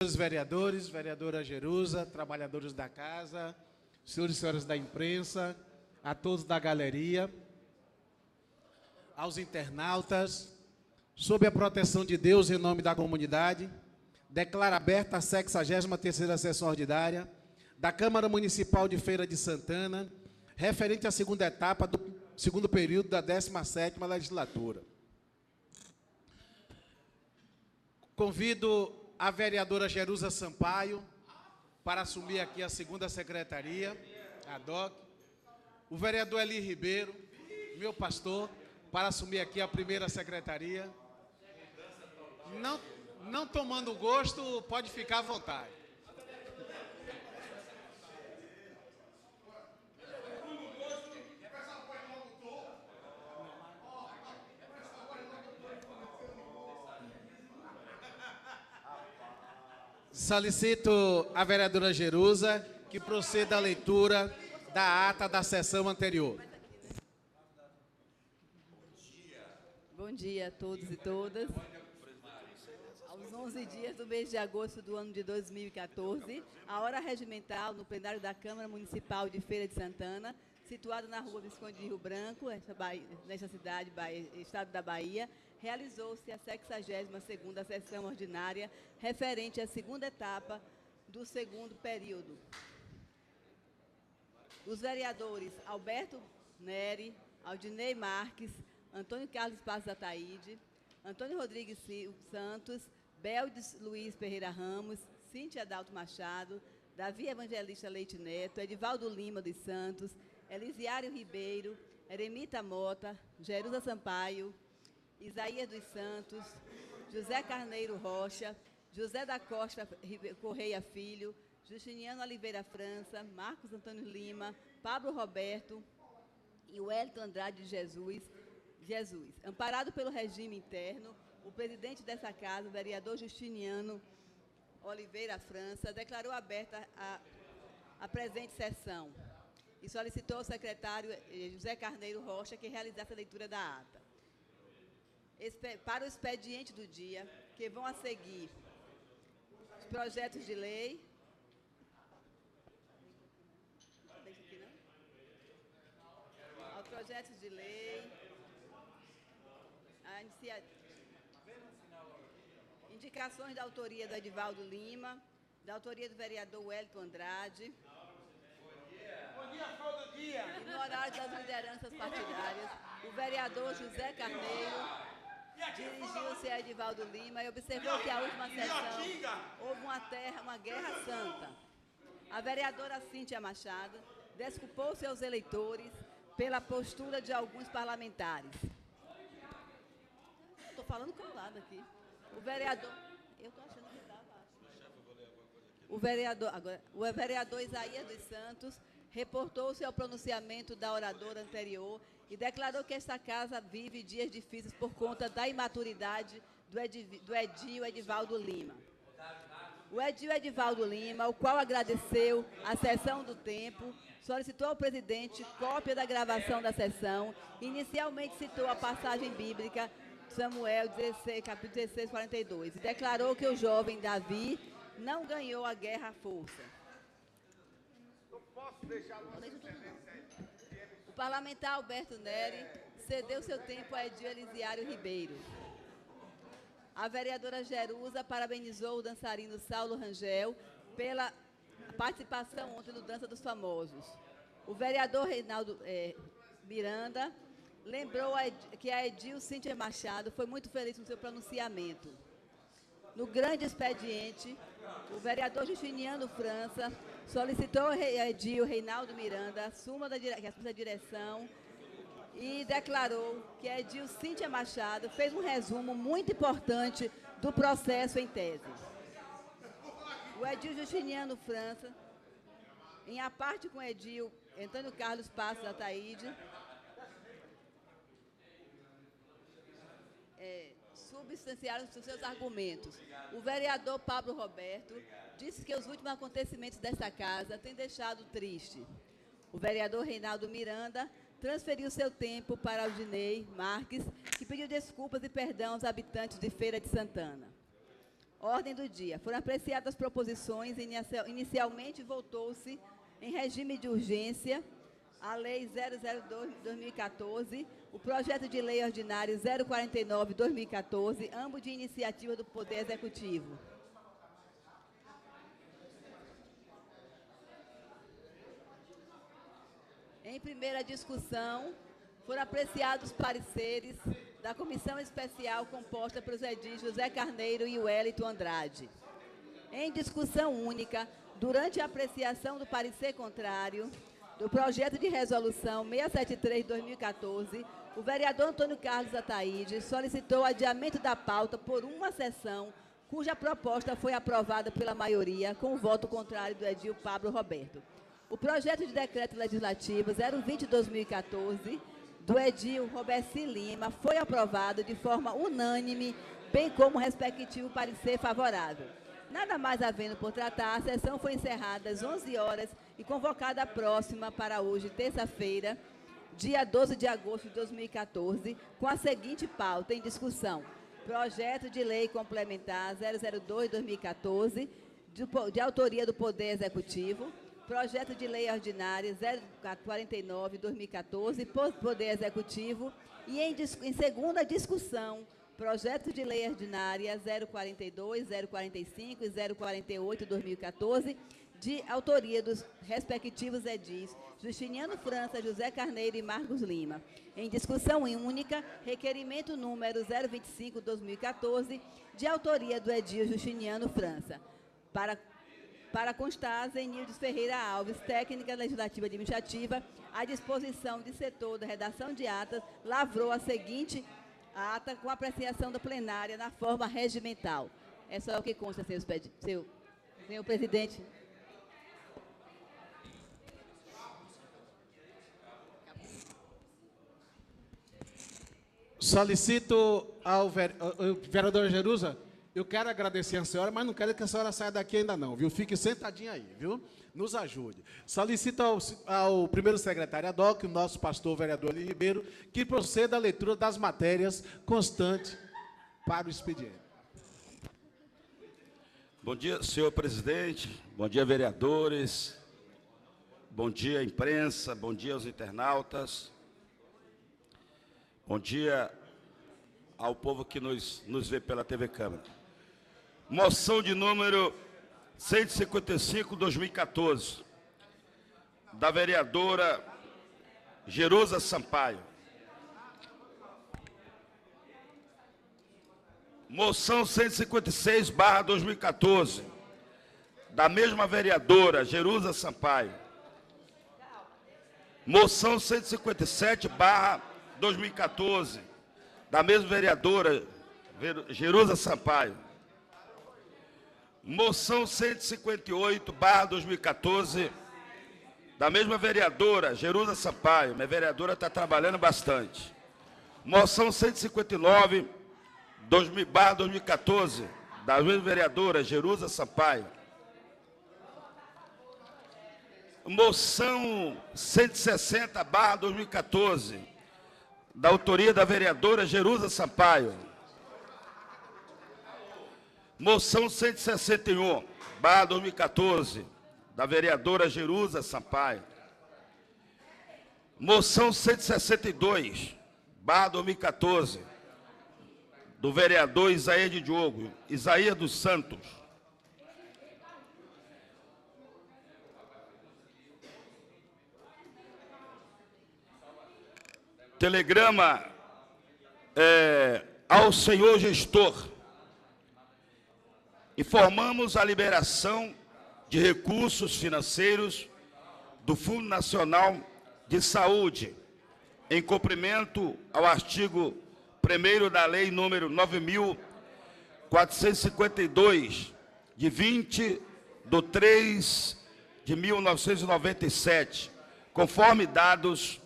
Senhores vereadores, vereadora Jerusa, trabalhadores da casa, senhores e senhoras da imprensa, a todos da galeria, aos internautas, sob a proteção de Deus, em nome da comunidade, declaro aberta a 63ª sessão ordinária da Câmara Municipal de Feira de Santana, referente à segunda etapa do segundo período da 17ª legislatura. Convido a vereadora Jerusa Sampaio para assumir aqui a segunda secretaria, a DOC. O vereador Eli Ribeiro, meu pastor, para assumir aqui a primeira secretaria. Não tomando gosto, pode ficar à vontade. Solicito a vereadora Jerusa que proceda à leitura da ata da sessão anterior. Bom dia a todos e todas. Aos 11 dias do mês de agosto do ano de 2014, a hora regimental no plenário da Câmara Municipal de Feira de Santana, situado na rua Visconde de Rio Branco, nesta cidade, estado da Bahia, realizou-se a 62ª sessão ordinária referente à segunda etapa do segundo período. Os vereadores Alberto Neri, Aldinei Marques, Antônio Carlos Passos Ataíde, Antônio Rodrigues Santos, Beldes Luiz Pereira Ramos, Cíntia Adalto Machado, Davi Evangelista Leite Neto, Edivaldo Lima dos Santos, Elisiário Ribeiro, Eremita Mota, Jerusa Sampaio, Isaías dos Santos, José Carneiro Rocha, José da Costa Correia Filho, Justiniano Oliveira França, Marcos Antônio Lima, Pablo Roberto e Wellington Andrade de Jesus. Amparado pelo regime interno, o presidente dessa casa, o vereador Justiniano Oliveira França, declarou aberta a presente sessão e solicitou ao secretário José Carneiro Rocha que realizasse a leitura da ata. Para o expediente do dia, que vão a seguir os projetos de lei. Aos projetos de lei. Indicações da autoria do Edivaldo Lima, da autoria do vereador Wellington Andrade. Bom dia, flor do dia. E no horário das lideranças partidárias, o vereador José Carneiro dirigiu-se a Edivaldo Lima e observou que a última sessão houve uma guerra santa. A vereadora Cíntia Machado desculpou-se aos eleitores pela postura de alguns parlamentares. Estou falando colado aqui. O vereador... Eu estou achando que está abaixo. O vereador Isaías dos Santos reportou-se ao pronunciamento da oradora anterior e declarou que esta casa vive dias difíceis por conta da imaturidade do edil Edivaldo Lima. O edil Edivaldo Lima, o qual agradeceu a sessão do tempo, solicitou ao presidente cópia da gravação da sessão, inicialmente citou a passagem bíblica Samuel 16, capítulo 16, 42, e declarou que o jovem Davi não ganhou a guerra à força. O parlamentar Alberto Neri cedeu seu tempo a Edil Elisiário Ribeiro. A vereadora Jerusa parabenizou o dançarino Saulo Rangel pela participação ontem no Dança dos Famosos. O vereador Reinaldo Miranda lembrou que a Edil Cíntia Machado foi muito feliz no seu pronunciamento. No grande expediente, o vereador Justiniano França solicitou ao edil Reinaldo Miranda assuma da direção e declarou que a edil Cíntia Machado fez um resumo muito importante do processo em tese. O edil Justiniano França, em a parte com o edil Antônio Carlos Passos Ataíde, substanciaram os seus argumentos. O vereador Pablo Roberto disse que os últimos acontecimentos desta casa têm deixado triste. O vereador Reinaldo Miranda transferiu seu tempo para Aldinei Marques, que pediu desculpas e perdão aos habitantes de Feira de Santana. Ordem do dia. Foram apreciadas proposições. Inicialmente votou-se em regime de urgência a Lei 002/2014, o projeto de lei ordinário 049/2014, ambos de iniciativa do Poder Executivo. Em primeira discussão, foram apreciados pareceres da Comissão Especial composta pelos edis José Carneiro e Wellington Andrade. Em discussão única, durante a apreciação do parecer contrário do projeto de resolução 673/2014, o vereador Antônio Carlos Ataíde solicitou adiamento da pauta por uma sessão, cuja proposta foi aprovada pela maioria, com o voto contrário do edil Pablo Roberto. O projeto de decreto legislativo 020/2014, do edil Roberci Lima, foi aprovado de forma unânime, bem como o respectivo parecer favorável. Nada mais havendo por tratar, a sessão foi encerrada às 11 horas e convocada a próxima para hoje, terça-feira, dia 12 de agosto de 2014, com a seguinte pauta em discussão: projeto de lei complementar 002/2014, de autoria do Poder Executivo, projeto de lei ordinária 049/2014, Poder Executivo, e em segunda discussão, projeto de lei ordinária 042, 045 e 048/2014, de autoria dos respectivos edis Justiniano França, José Carneiro e Marcos Lima. Em discussão única, requerimento número 025/2014, de autoria do edil Justiniano França. Para constar, Zenildes Ferreira Alves, técnica legislativa administrativa, à disposição de setor da redação de atas, lavrou a seguinte ata com apreciação da plenária na forma regimental. É só o que consta, senhor presidente. Solicito ao vereador Jerusa, eu quero agradecer a senhora, mas não quero que a senhora saia daqui ainda não, viu? Fique sentadinha aí, viu? Nos ajude. Solicito ao primeiro secretário ad hoc, o nosso pastor vereador Eli Ribeiro, que proceda à leitura das matérias constantes para o expediente. Bom dia, senhor presidente, bom dia, vereadores, bom dia, imprensa, bom dia aos internautas, bom dia ao povo que nos vê pela TV Câmara. Moção de número 155/2014, da vereadora Jerusa Sampaio. Moção 156/2014, da mesma vereadora Jerusa Sampaio. Moção 157/2014, da mesma vereadora Jerusa Sampaio. Moção 158/2014, da mesma vereadora Jerusa Sampaio. Minha vereadora está trabalhando bastante. Moção 159/2014, da mesma vereadora Jerusa Sampaio. Moção 160/2014, da autoria da vereadora Jerusa Sampaio. Moção 161/2014, da vereadora Jerusa Sampaio. Moção 162/2014, do vereador Isaías de Diogo, Isaías dos Santos. Telegrama ao senhor gestor. Informamos a liberação de recursos financeiros do Fundo Nacional de Saúde, em cumprimento ao artigo 1º da Lei número 9.452, de 20/3/1997, conforme dados,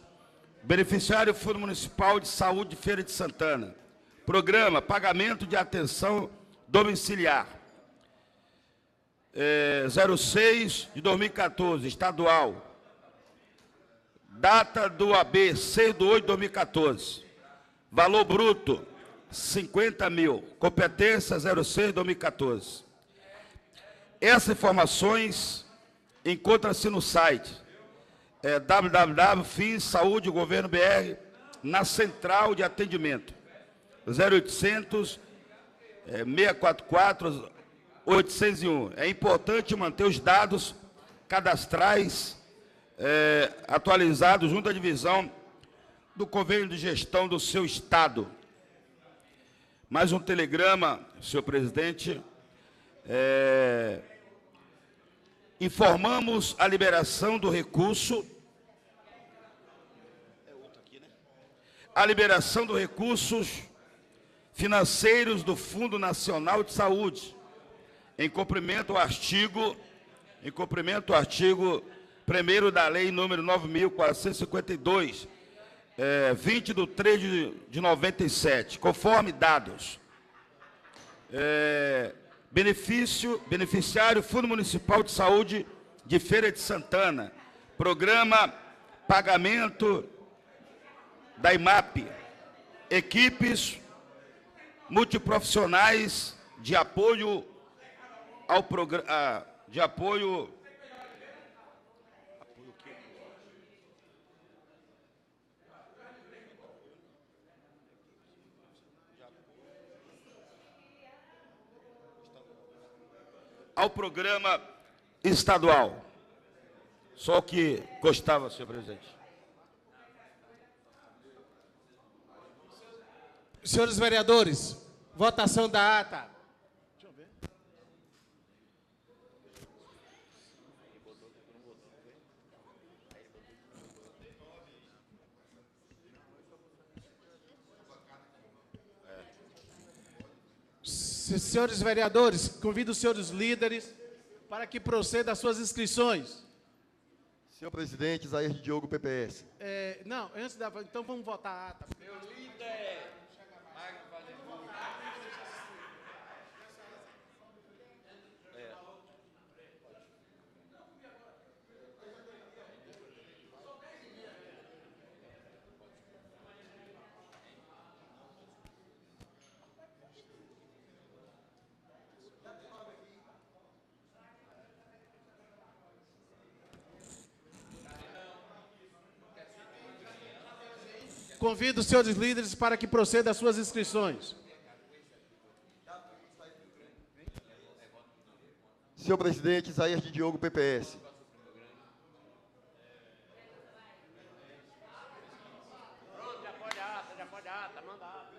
beneficiário Fundo Municipal de Saúde de Feira de Santana. Programa Pagamento de Atenção Domiciliar. 06/2014, estadual. Data do AB 6/8/2014. Valor bruto 50 mil. Competência 06/2014. Essas informações encontram-se no site www.finsaudegoverno.br, na central de atendimento 0800 644 801. É importante manter os dados cadastrais atualizados junto à divisão do convênio de gestão do seu estado. Mais um telegrama, senhor presidente. Informamos a liberação do recurso. A liberação dos recursos financeiros do Fundo Nacional de Saúde, em cumprimento ao artigo 1º da Lei número 9.452, 20/3/97, conforme dados. Beneficiário Fundo Municipal de Saúde de Feira de Santana, programa pagamento da IMAP, equipes multiprofissionais de apoio ao programa, ao programa estadual. Só o que custava, senhor presidente. Senhores vereadores, votação da ata. Deixa eu ver. Senhores vereadores, convido os senhores líderes para que proceda às suas inscrições. Senhor presidente, Isaías de Diogo, PPS. Não, antes da... Então vamos votar a ata. Meu líder. Convido os senhores líderes para que proceda às suas inscrições. Senhor presidente, Isaías de Diogo, PPS. Pronto, já pode a ata, manda a ata.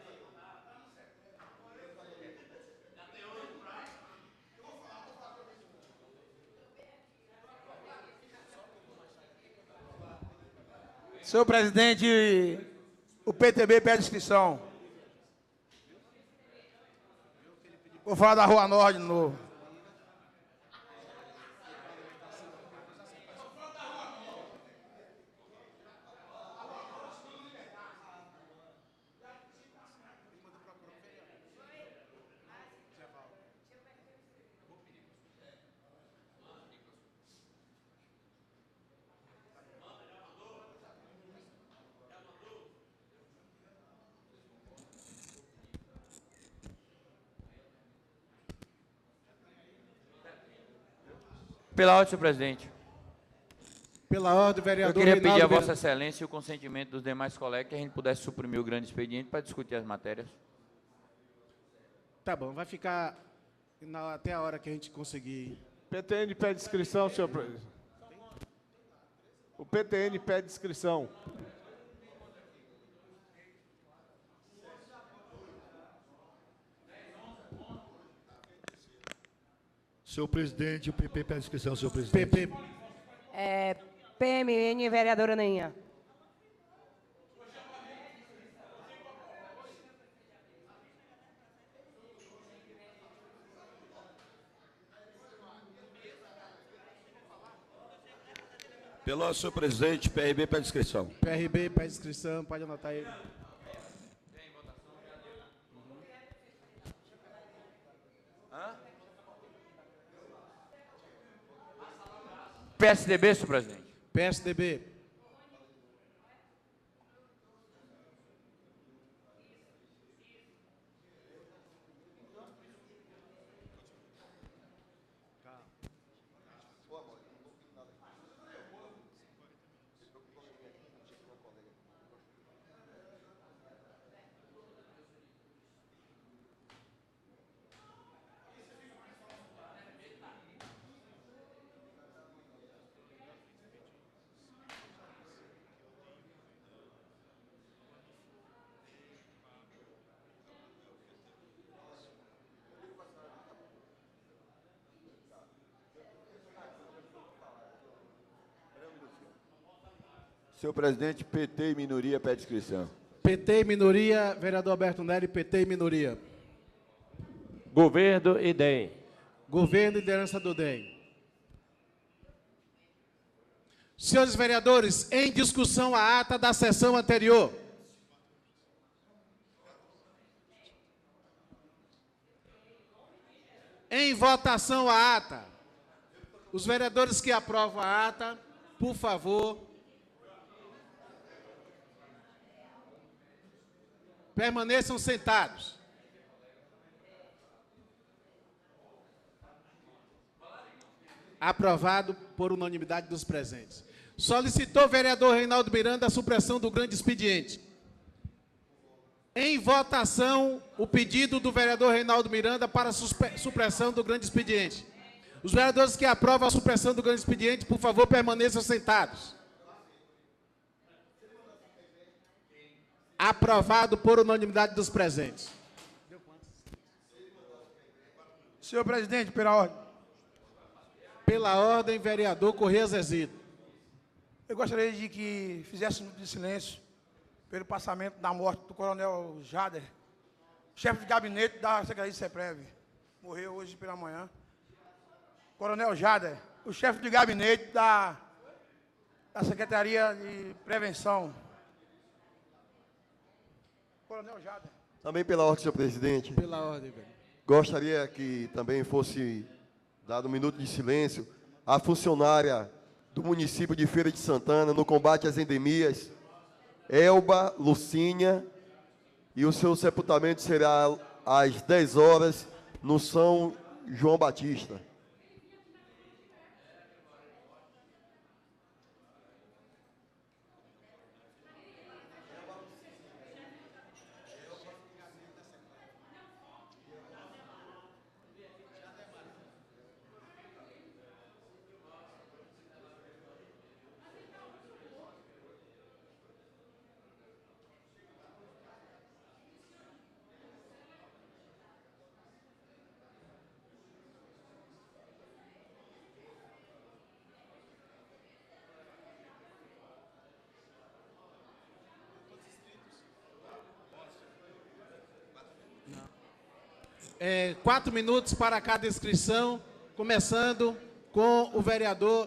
Senhor presidente, o PTB pede inscrição. Vou falar da Rua Norte de novo. Pela ordem, senhor presidente. Pela ordem, vereador Eu queria pedir Reinaldo a Vossa Excelência e o consentimento dos demais colegas que a gente pudesse suprimir o grande expediente para discutir as matérias. Tá bom, vai ficar até a hora que a gente conseguir. PTN pede inscrição, senhor presidente. O PTN pede inscrição. Senhor presidente, o PP pede inscrição, senhor presidente. PP. PMN, vereadora Aninha. Pelo senhor presidente, PRB pede inscrição. PRB pede inscrição, pode anotar ele. PSDB, senhor presidente. PSDB. Senhor presidente, PT e minoria pede inscrição. PT e minoria, vereador Alberto Nery, PT e minoria. Governo e DEM. Governo e liderança do DEM. Senhores vereadores, em discussão a ata da sessão anterior. Em votação a ata. Os vereadores que aprovam a ata, por favor, permaneçam sentados. Aprovado por unanimidade dos presentes. Solicitou o vereador Reinaldo Miranda a supressão do grande expediente. Em votação, o pedido do vereador Reinaldo Miranda para a supressão do grande expediente. Os vereadores que aprovam a supressão do grande expediente, por favor, permaneçam sentados. Aprovado por unanimidade dos presentes. Senhor presidente, pela ordem. Pela ordem, vereador Corrêa Zezito. Eu gostaria de que fizesse um minuto de silêncio pelo passamento da morte do coronel Jader, chefe de gabinete da Secretaria de CEPREV. Morreu hoje pela manhã. Coronel Jader, o chefe de gabinete da Secretaria de Prevenção. Coronel Jader. Também pela ordem, senhor presidente. Pela ordem, velho. Gostaria que também fosse dado um minuto de silêncio à funcionária do município de Feira de Santana no combate às endemias, Elba Lucínia, e o seu sepultamento será às 10 horas no São João Batista. É, 4 minutos para cada inscrição, começando com o vereador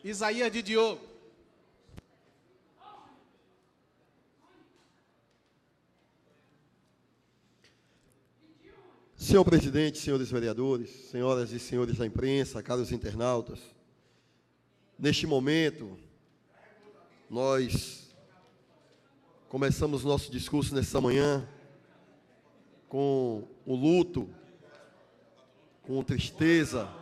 Isaías de Diogo. Senhor presidente, senhores vereadores, senhoras e senhores da imprensa, caros internautas, neste momento, nós começamos nosso discurso nesta manhã com o luto, com tristeza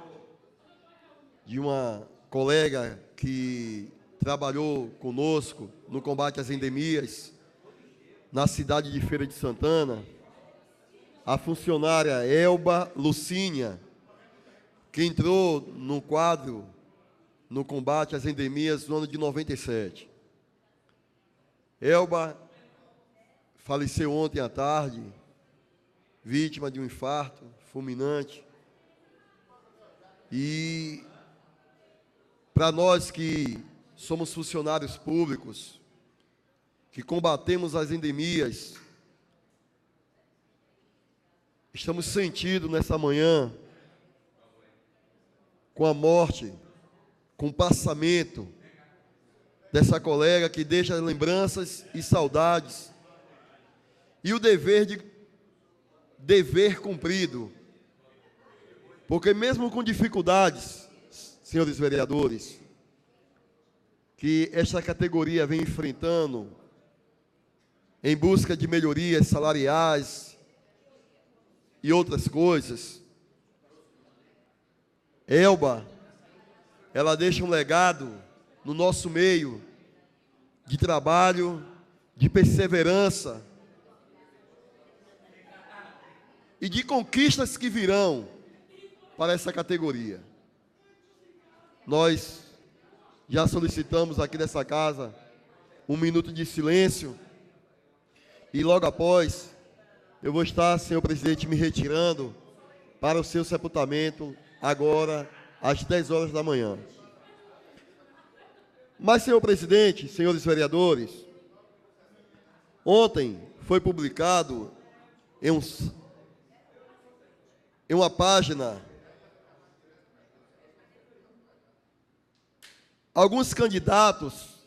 de uma colega que trabalhou conosco no combate às endemias na cidade de Feira de Santana, a funcionária Elba Lucínia, que entrou no quadro no combate às endemias no ano de 97. Elba faleceu ontem à tarde, vítima de um infarto fulminante. E para nós que somos funcionários públicos, que combatemos as endemias, estamos sentidos nessa manhã com a morte, com o passamento dessa colega que deixa lembranças e saudades, e o dever cumprido, porque mesmo com dificuldades, senhores vereadores, que esta categoria vem enfrentando em busca de melhorias salariais e outras coisas, Elba, ela deixa um legado no nosso meio de trabalho, de perseverança e de conquistas que virão para essa categoria. Nós já solicitamos aqui nessa casa um minuto de silêncio e logo após eu vou estar, senhor presidente, me retirando para o seu sepultamento agora às 10 horas da manhã. Mas, senhor presidente, senhores vereadores, ontem foi publicado em uma página alguns candidatos,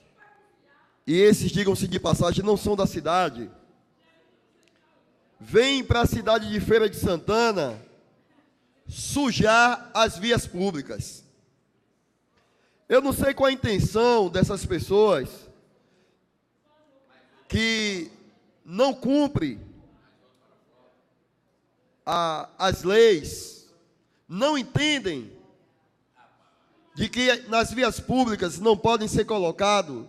e esses, digam-se de passagem, não são da cidade, vêm para a cidade de Feira de Santana sujar as vias públicas. Eu não sei qual a intenção dessas pessoas que não cumprem as leis, não entendem de que nas vias públicas não podem ser colocado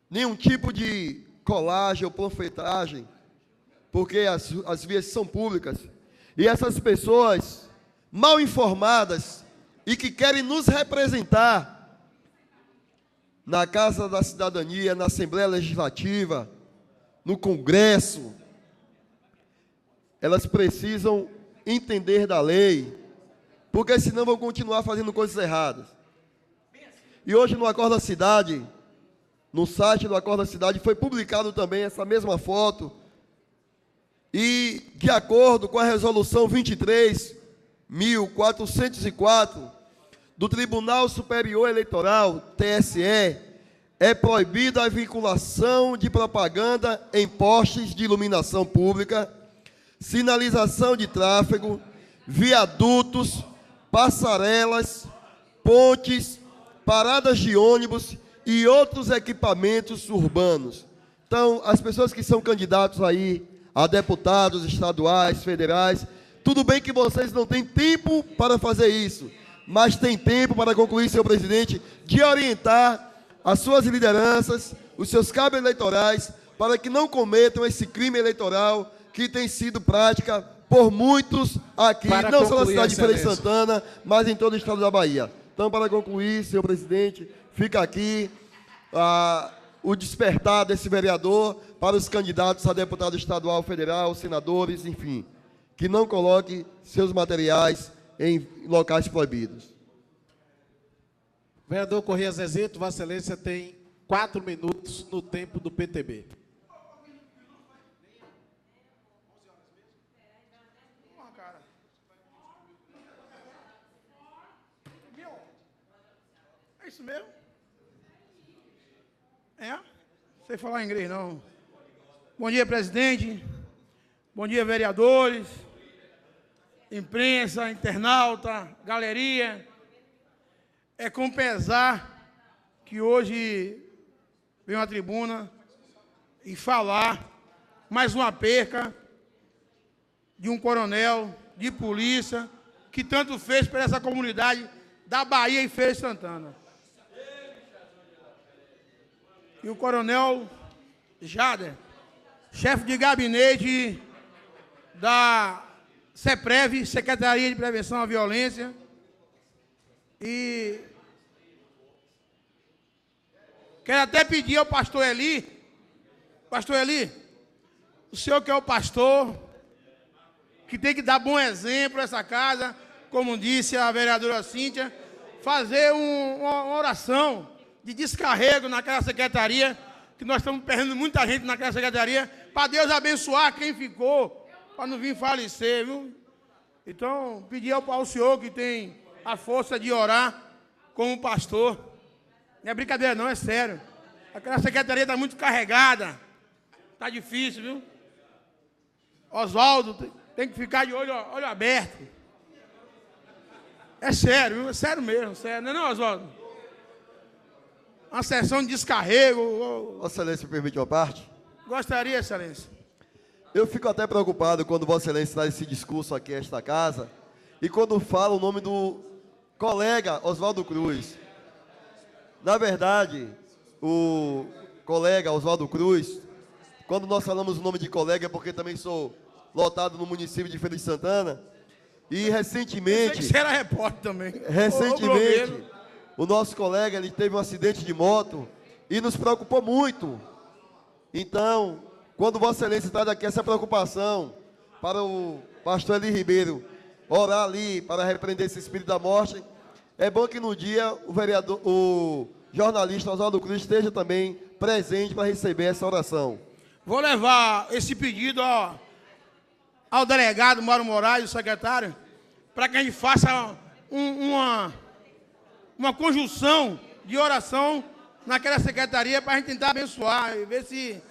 nenhum tipo de colagem ou panfletagem, porque as vias são públicas. E essas pessoas mal informadas e que querem nos representar na Casa da Cidadania, na Assembleia Legislativa, no Congresso, elas precisam entender da lei, porque senão vão continuar fazendo coisas erradas. E hoje no Acorda Cidade, no site do Acorda Cidade, foi publicado também essa mesma foto, e de acordo com a resolução 23.404 do Tribunal Superior Eleitoral, TSE, é proibida a vinculação de propaganda em postes de iluminação pública, sinalização de tráfego, viadutos, passarelas, pontes, paradas de ônibus e outros equipamentos urbanos. Então, as pessoas que são candidatos aí a deputados estaduais, federais, tudo bem que vocês não têm tempo para fazer isso, mas tem tempo para concluir, senhor presidente, de orientar as suas lideranças, os seus cabos eleitorais, para que não cometam esse crime eleitoral que tem sido prática por muitos aqui, Para não só na concluir, cidade de Feira de Excelência. Santana, mas em todo o estado da Bahia. Então, para concluir, senhor presidente, fica aqui o despertar desse vereador para os candidatos a deputado estadual, federal, senadores, enfim, que não coloque seus materiais em locais proibidos. Vereador Corrêa Zezito, Vossa Excelência tem 4 minutos no tempo do PTB. É isso mesmo? É? Não sei falar inglês, não. Bom dia, presidente. Bom dia, vereadores, imprensa, internauta, galeria. É com pesar que hoje venho à tribuna e falar mais uma perca de um coronel de polícia que tanto fez para essa comunidade da Bahia e Feira de Santana. E o coronel Jader, chefe de gabinete da CEPREV, Secretaria de Prevenção à Violência, e quero até pedir ao pastor Eli, o senhor que é o pastor, que tem que dar bom exemplo a essa casa, como disse a vereadora Cíntia, fazer uma oração de descarrego naquela secretaria, que nós estamos perdendo muita gente naquela secretaria, para Deus abençoar quem ficou, para não vir falecer, viu? Então, pedir ao senhor que tem a força de orar como pastor. Não é brincadeira não, é sério. Aquela secretaria está muito carregada, está difícil, viu? Oswaldo tem que ficar de olho aberto. É sério, viu? É sério mesmo, sério. Não é não, Oswaldo? Uma sessão de descarrego. Vossa Excelência, me permite uma parte? Gostaria, Excelência. Eu fico até preocupado quando Vossa Excelência traz esse discurso aqui a esta casa e quando fala o nome do colega Oswaldo Cruz. Na verdade, o colega Oswaldo Cruz, quando nós falamos o nome de colega é porque também sou lotado no município de Feira de Santana, e recentemente... Você era repórter também. Recentemente, o nosso colega ele teve um acidente de moto e nos preocupou muito. Então, quando Vossa Excelência traz aqui essa preocupação para o pastor Eli Ribeiro orar ali para repreender esse espírito da morte, é bom que no dia o jornalista Oswaldo Cruz esteja também presente para receber essa oração. Vou levar esse pedido ao delegado Mauro Moraes, o secretário, para que a gente faça uma conjunção de oração naquela secretaria para a gente tentar abençoar e ver se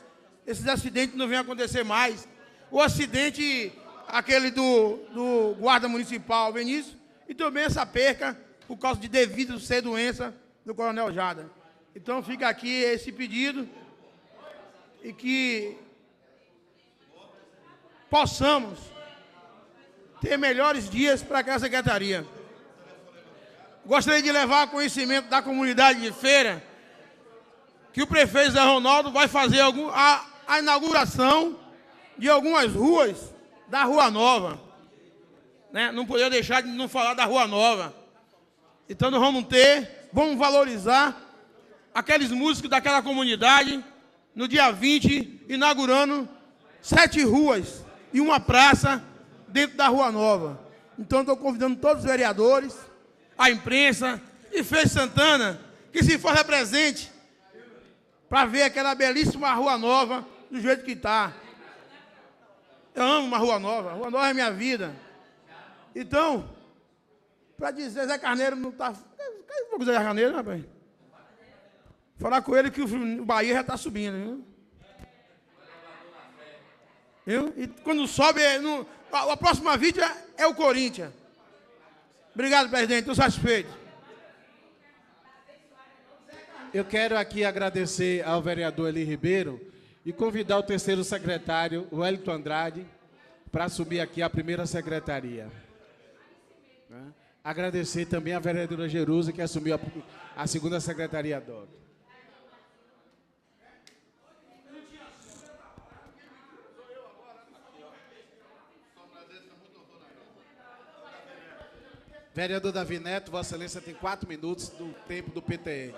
esses acidentes não venham acontecer mais. O acidente, aquele do guarda municipal Vinícius, e também essa perca por causa de devido ser doença do Coronel Jader. Então fica aqui esse pedido e que possamos ter melhores dias para aquela secretaria. Gostaria de levar a conhecimento da comunidade de Feira que o prefeito Zé Ronaldo vai fazer a inauguração de algumas ruas da Rua Nova. Né? Não poderia deixar de não falar da Rua Nova. Então nós vamos valorizar aqueles músicos daquela comunidade no dia 20, inaugurando 7 ruas e uma praça dentro da Rua Nova. Então estou convidando todos os vereadores, a imprensa e Feira de Santana, que se faça presente para ver aquela belíssima Rua Nova do jeito que está. Eu amo uma Rua Nova. A Rua Nova é minha vida. Então, para dizer, Zé Carneiro não está... Cadê o Zé Carneiro, rapaz? Falar com ele que o Bahia já está subindo, viu? Viu? E quando sobe, a próxima vítima é o Corinthians. Obrigado, presidente. Estou satisfeito. Eu quero aqui agradecer ao vereador Eli Ribeiro e convidar o terceiro secretário, o Wellington Andrade, para assumir aqui a primeira secretaria. Agradecer também a vereadora Jerusa, que assumiu a segunda secretaria DOC. Vereador Davi Neto, Vossa Excelência tem 4 minutos do tempo do PTN.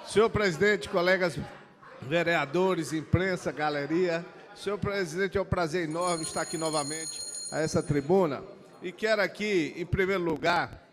Senhor presidente, colegas vereadores, imprensa, galeria, senhor presidente, é um prazer enorme estar aqui novamente a essa tribuna. E quero aqui, em primeiro lugar,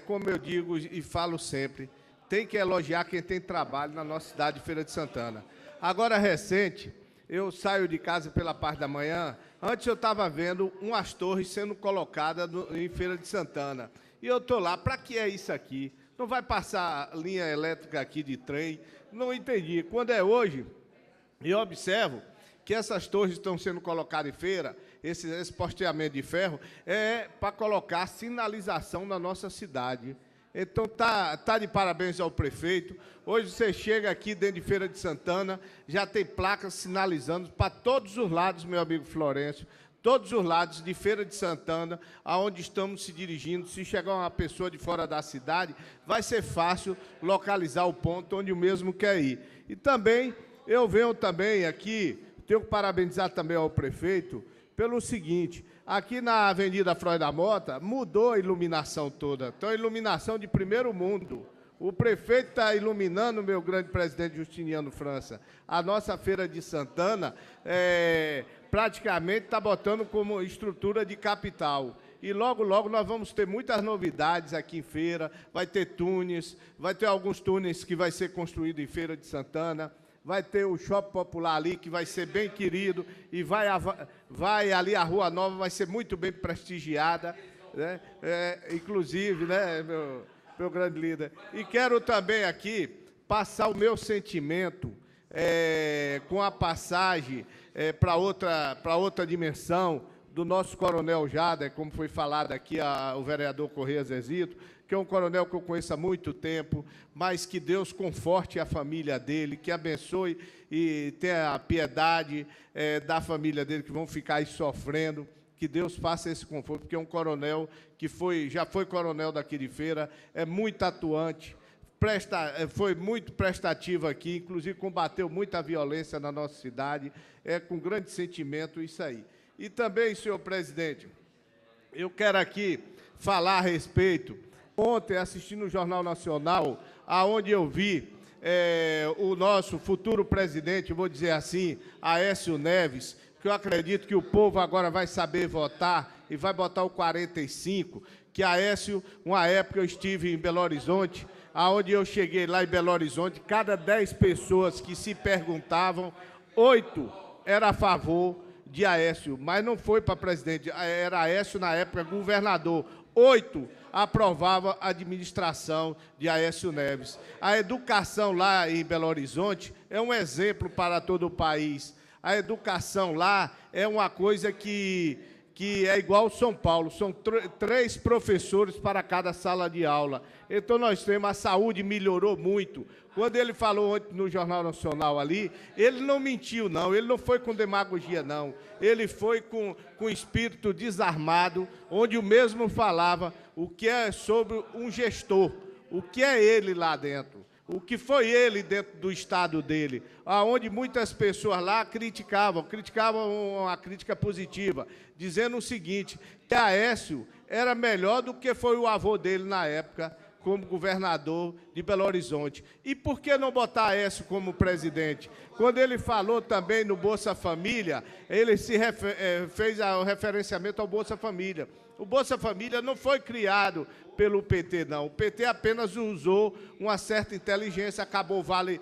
como eu digo e falo sempre, tem que elogiar quem tem trabalho na nossa cidade de Feira de Santana. Agora, recente, eu saio de casa pela parte da manhã, antes eu estava vendo umas torres sendo colocadas em Feira de Santana. E eu estou lá, para que é isso aqui? Não vai passar linha elétrica aqui de trem? Não entendi. Quando é hoje, eu observo que essas torres estão sendo colocadas em feira, esse posteamento de ferro, é para colocar sinalização na nossa cidade. Então, tá de parabéns ao prefeito. Hoje você chega aqui dentro de Feira de Santana, já tem placas sinalizando para todos os lados, meu amigo Florencio, todos os lados de Feira de Santana, aonde estamos se dirigindo. Se chegar uma pessoa de fora da cidade, vai ser fácil localizar o ponto onde o mesmo quer ir. E também, eu venho também aqui, tenho que parabenizar também ao prefeito, pelo seguinte, aqui na Avenida Freud da Mota, mudou a iluminação toda. Então, iluminação de primeiro mundo. O prefeito está iluminando, meu grande presidente Justiniano França, a nossa Feira de Santana, praticamente está botando como estrutura de capital. E logo, logo nós vamos ter muitas novidades aqui em Feira, vai ter túneis, vai ter alguns túneis que vai ser construído em Feira de Santana, vai ter o Shopping Popular ali, que vai ser bem querido, e vai ali a Rua Nova, vai ser muito bem prestigiada, né? Inclusive, né, meu grande líder. E quero também aqui passar o meu sentimento com a passagem para outra dimensão do nosso coronel Jader, como foi falado aqui o vereador Correia Zezito, que é um coronel que eu conheço há muito tempo, mas que Deus conforte a família dele, que abençoe e tenha a piedade da família dele, que vão ficar aí sofrendo, que Deus faça esse conforto, porque é um coronel que já foi coronel daqui de Feira, é muito atuante, foi muito prestativo aqui, inclusive combateu muita violência na nossa cidade, com grande sentimento isso aí. E também, senhor presidente, eu quero aqui falar a respeito. Ontem, assistindo o Jornal Nacional, aonde eu vi o nosso futuro presidente, vou dizer assim, Aécio Neves, que eu acredito que o povo agora vai saber votar e vai botar o 45, que Aécio, uma época eu estive em Belo Horizonte, aonde eu cheguei lá em Belo Horizonte, cada 10 pessoas que se perguntavam, 8 era a favor de Aécio, mas não foi para presidente, era Aécio na época governador. 8 aprovava a administração de Aécio Neves. A educação lá em Belo Horizonte é um exemplo para todo o país. A educação lá é uma coisa que é igual ao São Paulo, são 3 professores para cada sala de aula. Então, nós temos, a saúde melhorou muito. Quando ele falou ontem no Jornal Nacional ali, ele não mentiu, não, ele não foi com demagogia, não. Ele foi com espírito desarmado, onde o mesmo falava o que é sobre um gestor, o que é ele lá dentro. O que foi ele dentro do estado dele, onde muitas pessoas lá criticavam uma crítica positiva, dizendo o seguinte, que Aécio era melhor do que foi o avô dele na época, como governador de Belo Horizonte. E por que não botar Aécio como presidente? Quando ele falou também no Bolsa Família, ele fez o referenciamento ao Bolsa Família. O Bolsa Família não foi criado pelo PT, não. O PT apenas usou uma certa inteligência, acabou Vale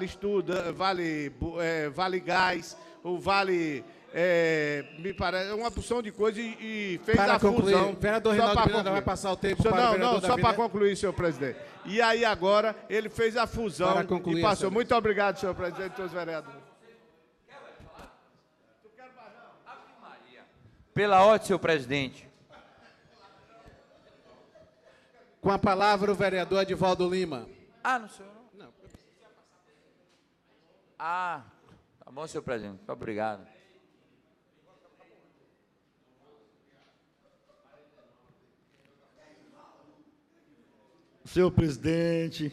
Estuda, Vale Gás, o Vale... me parece uma porção de coisa e fez para a concluir, fusão. Vereador Reinaldo Miranda vai passar o tempo para o vereador Não, só Davi para Neto. concluir, senhor presidente. E aí agora ele fez a fusão Para concluir, e passou. senhor. Muito obrigado, senhor presidente e todos os vereadores. Pela ordem, senhor presidente. Com a palavra o vereador Edivaldo Lima. Ah, não, senhor. Não. Ah, tá bom, senhor presidente. Muito obrigado. Senhor presidente,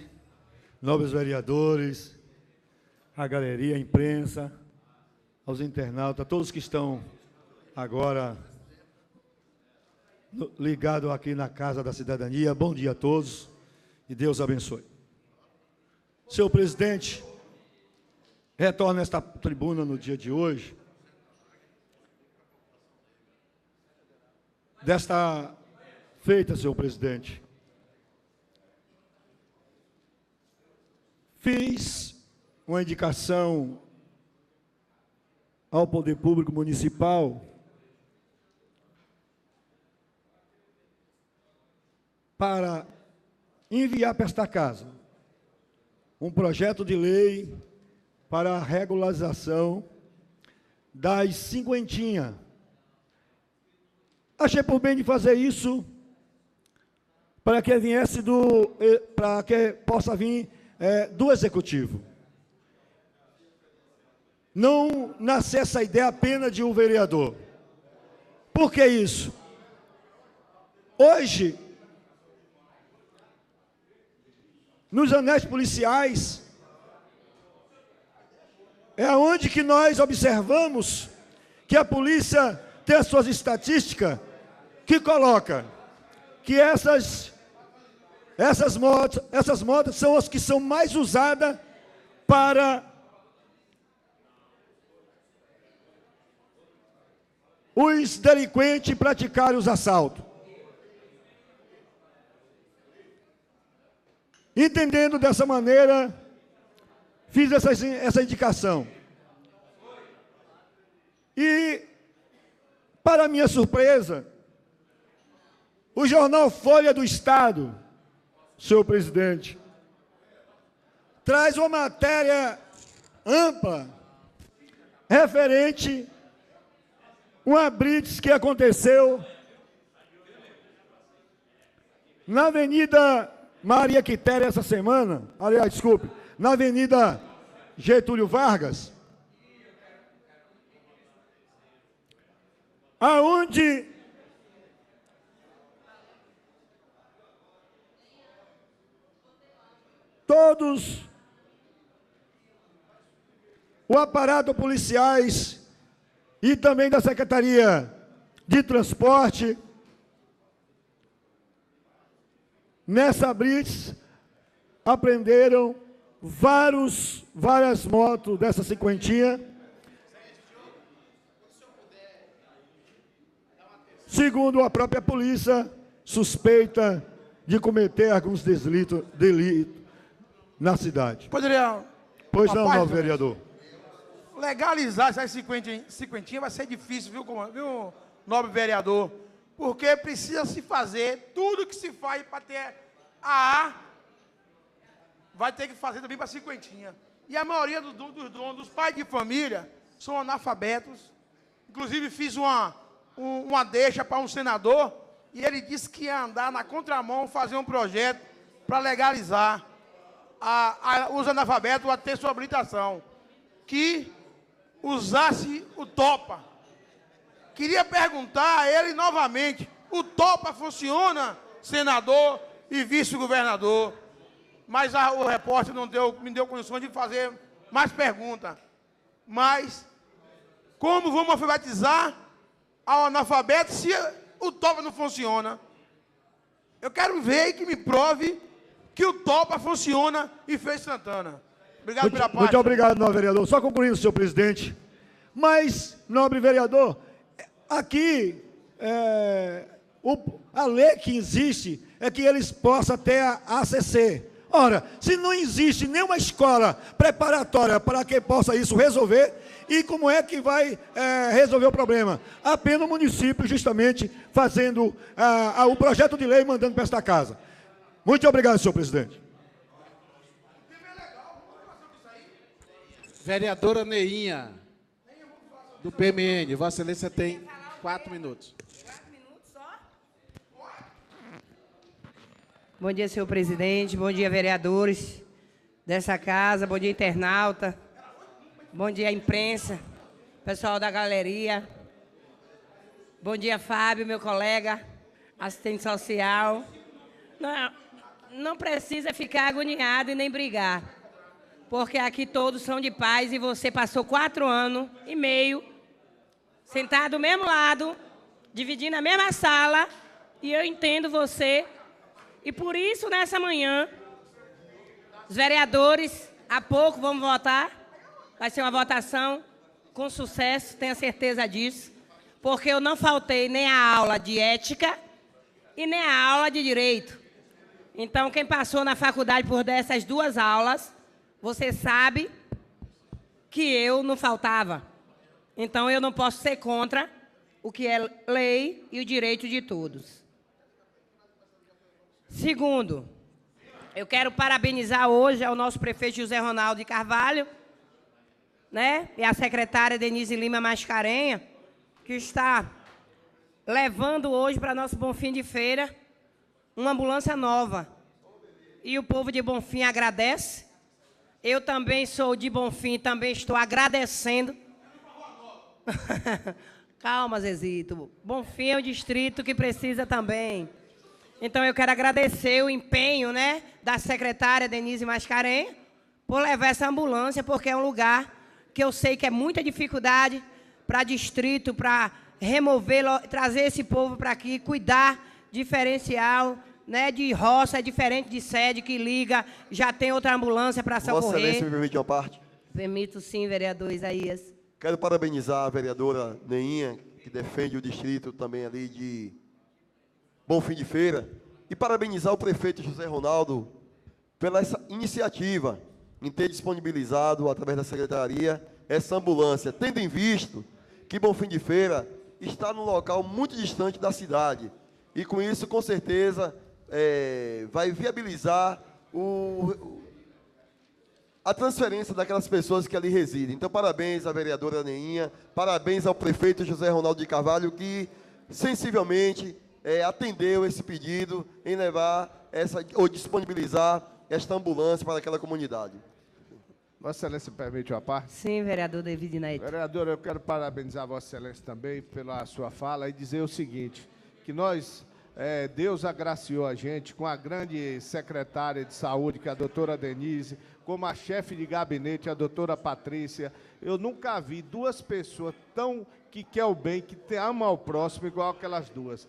nobres vereadores, a galeria, a imprensa, aos internautas, todos que estão agora ligados aqui na Casa da Cidadania, bom dia a todos e Deus abençoe. Senhor presidente, retorno a esta tribuna no dia de hoje, desta feita, senhor presidente, fiz uma indicação ao Poder Público Municipal para enviar para esta casa um projeto de lei para a regularização das cinquentinhas. Achei por bem de fazer isso para que viesse para que possa vir do Executivo. Não nascer essa ideia apenas de um vereador. Por que isso? Hoje, nos anéis policiais, é onde que nós observamos que a polícia tem as suas estatísticas que coloca que essas motos são as que são mais usadas para os delinquentes praticarem os assaltos. Entendendo dessa maneira, fiz essa indicação. E, para minha surpresa, o jornal Folha do Estado, senhor presidente, traz uma matéria ampla, referente a uma blitz que aconteceu na Avenida Maria Quitéria essa semana, aliás, desculpe, na Avenida Getúlio Vargas, aonde todos o aparato policiais e também da Secretaria de Transporte, nessa blitz, apreenderam várias motos dessa cinquentinha, segundo a própria polícia, suspeita de cometer alguns delitos na cidade. Poderia... Pois não, novo vereador. Legalizar essas cinquentinhas vai ser difícil, viu, nobre vereador? Porque precisa se fazer tudo que se faz para ter a vai ter que fazer também para cinquentinha. E a maioria dos donos, dos pais de família, são analfabetos. Inclusive, fiz uma deixa para um senador, e ele disse que ia andar na contramão, fazer um projeto para legalizar os analfabetos a ter sua habilitação, que usasse o TOPA. Queria perguntar a ele novamente, o TOPA funciona, senador e vice-governador? Mas o repórter me deu condições de fazer mais perguntas. Mas, como vamos alfabetizar ao analfabeto se o TOPA não funciona? Eu quero ver e que me prove que o TOPA funciona em Feira de Santana. Obrigado pela parte. Muito obrigado, nobre vereador. Só concluindo, senhor presidente. Mas, nobre vereador, aqui, a lei que existe é que eles possam ter a ACC. Ora, se não existe nenhuma escola preparatória para que possa isso resolver, e como é que vai resolver o problema? Apenas o município, justamente, fazendo o projeto de lei e mandando para esta casa. Muito obrigado, senhor presidente. Vereadora Neinha, do PMN, Vossa Excelência tem 4 minutos. Bom dia, senhor presidente. Bom dia, vereadores dessa casa. Bom dia, internauta. Bom dia, imprensa. Pessoal da galeria. Bom dia, Fábio, meu colega, assistente social. Não precisa ficar agoniado e nem brigar, porque aqui todos são de paz e você passou 4 anos e meio sentado do mesmo lado, dividindo a mesma sala, e eu entendo você. E por isso, nessa manhã, os vereadores, há pouco, vamos votar. Vai ser uma votação com sucesso, tenho certeza disso. Porque eu não faltei nem a aula de ética e nem a aula de direito. Então, quem passou na faculdade por dessas 2 aulas, você sabe que eu não faltava. Então, eu não posso ser contra o que é lei e o direito de todos. Segundo, eu quero parabenizar hoje ao nosso prefeito José Ronaldo de Carvalho, né, e a secretária Denise Lima Mascarenha, que está levando hoje para nosso Bonfim de Feira uma ambulância nova. E o povo de Bonfim agradece. Eu também sou de Bonfim, também estou agradecendo. Calma, Zezito. Bonfim é um distrito que precisa também. Então, eu quero agradecer o empenho, né, da secretária Denise Mascarenha por levar essa ambulância, porque é um lugar que eu sei que é muita dificuldade para distrito, para remover, trazer esse povo para aqui, cuidar, diferencial, né, de roça, é diferente de sede, que liga, já tem outra ambulância para socorrer. Vossa Excelência, me permite uma parte? Permito sim, vereador Isaías. Quero parabenizar a vereadora Neinha, que defende o distrito também ali de Bonfim de Feira, e parabenizar o prefeito José Ronaldo pela essa iniciativa em ter disponibilizado, através da secretaria, essa ambulância, tendo em visto que Bonfim de Feira está num local muito distante da cidade, e com isso, com certeza, vai viabilizar a transferência daquelas pessoas que ali residem. Então, parabéns à vereadora Neinha, parabéns ao prefeito José Ronaldo de Carvalho, que sensivelmente atendeu esse pedido em levar ou disponibilizar esta ambulância para aquela comunidade. Vossa Excelência permite uma parte? Sim, vereador David Neto. Vereador, eu quero parabenizar Vossa Excelência também pela sua fala e dizer o seguinte, que nós, Deus agraciou a gente com a grande secretária de saúde, que é a doutora Denise, como a chefe de gabinete, a doutora Patrícia. Eu nunca vi 2 pessoas que quer o bem, que ama ao próximo, igual aquelas 2.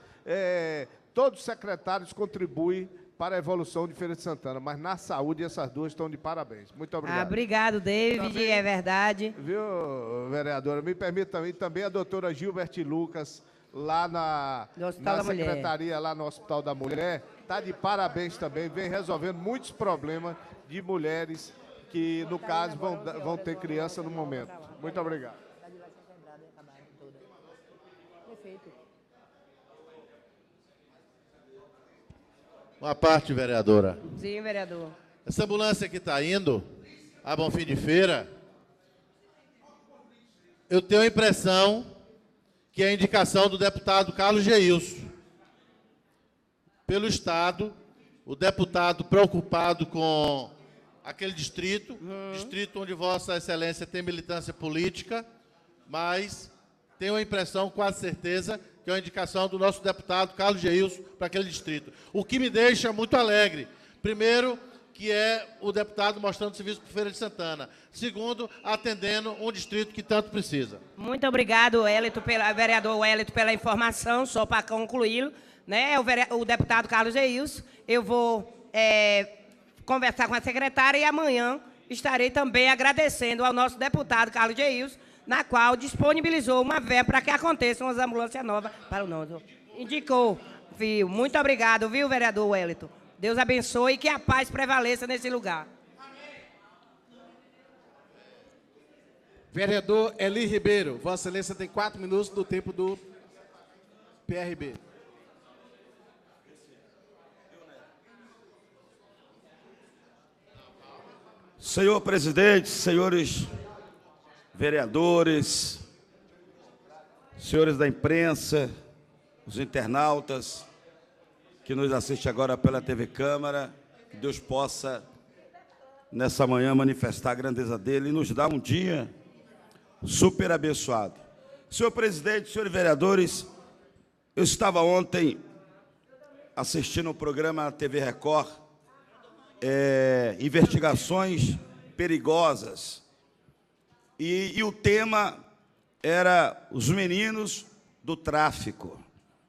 Todos os secretários contribuem para a evolução de Feira de Santana, mas na saúde essas 2 estão de parabéns. Muito obrigado. Obrigado, David, também, é verdade. Viu, vereadora? Me permite também a doutora Gilbert Lucas, lá na Hospital da Mulher. secretaria, lá no Hospital da Mulher. Está de parabéns também, vem resolvendo muitos problemas de mulheres que, no caso, vão ter criança no momento. Muito obrigado. Uma parte, vereadora. Sim, vereador. Essa ambulância que está indo a Bonfim de Feira, eu tenho a impressão que é a indicação do deputado Carlos Geilson. Pelo Estado, o deputado preocupado com aquele distrito, distrito onde Vossa Excelência tem militância política, mas tenho a impressão, quase certeza, que é a indicação do nosso deputado Carlos Geilson para aquele distrito. O que me deixa muito alegre. Primeiro, que é o deputado mostrando serviço para Feira de Santana. Segundo, atendendo um distrito que tanto precisa. Muito obrigado, vereador Wellington, pela informação, só para concluí-lo, né? O deputado Carlos Geilson, eu vou conversar com a secretária e amanhã estarei também agradecendo ao nosso deputado Carlos Geilson, na qual disponibilizou uma verba para que aconteçam as ambulâncias novas para o nosso. Indicou, viu? Muito obrigado, viu, vereador Wellington? Deus abençoe e que a paz prevaleça nesse lugar. Vereador Eli Ribeiro, Vossa Excelência tem 4 minutos do tempo do PRB. Senhor presidente, senhores vereadores, senhores da imprensa, os internautas que nos assistem agora pela TV Câmara, que Deus possa, nessa manhã, manifestar a grandeza dele e nos dar um dia super abençoado. Senhor presidente, senhores vereadores, eu estava ontem assistindo um programa na TV Record, investigações perigosas, e o tema era os meninos do tráfico,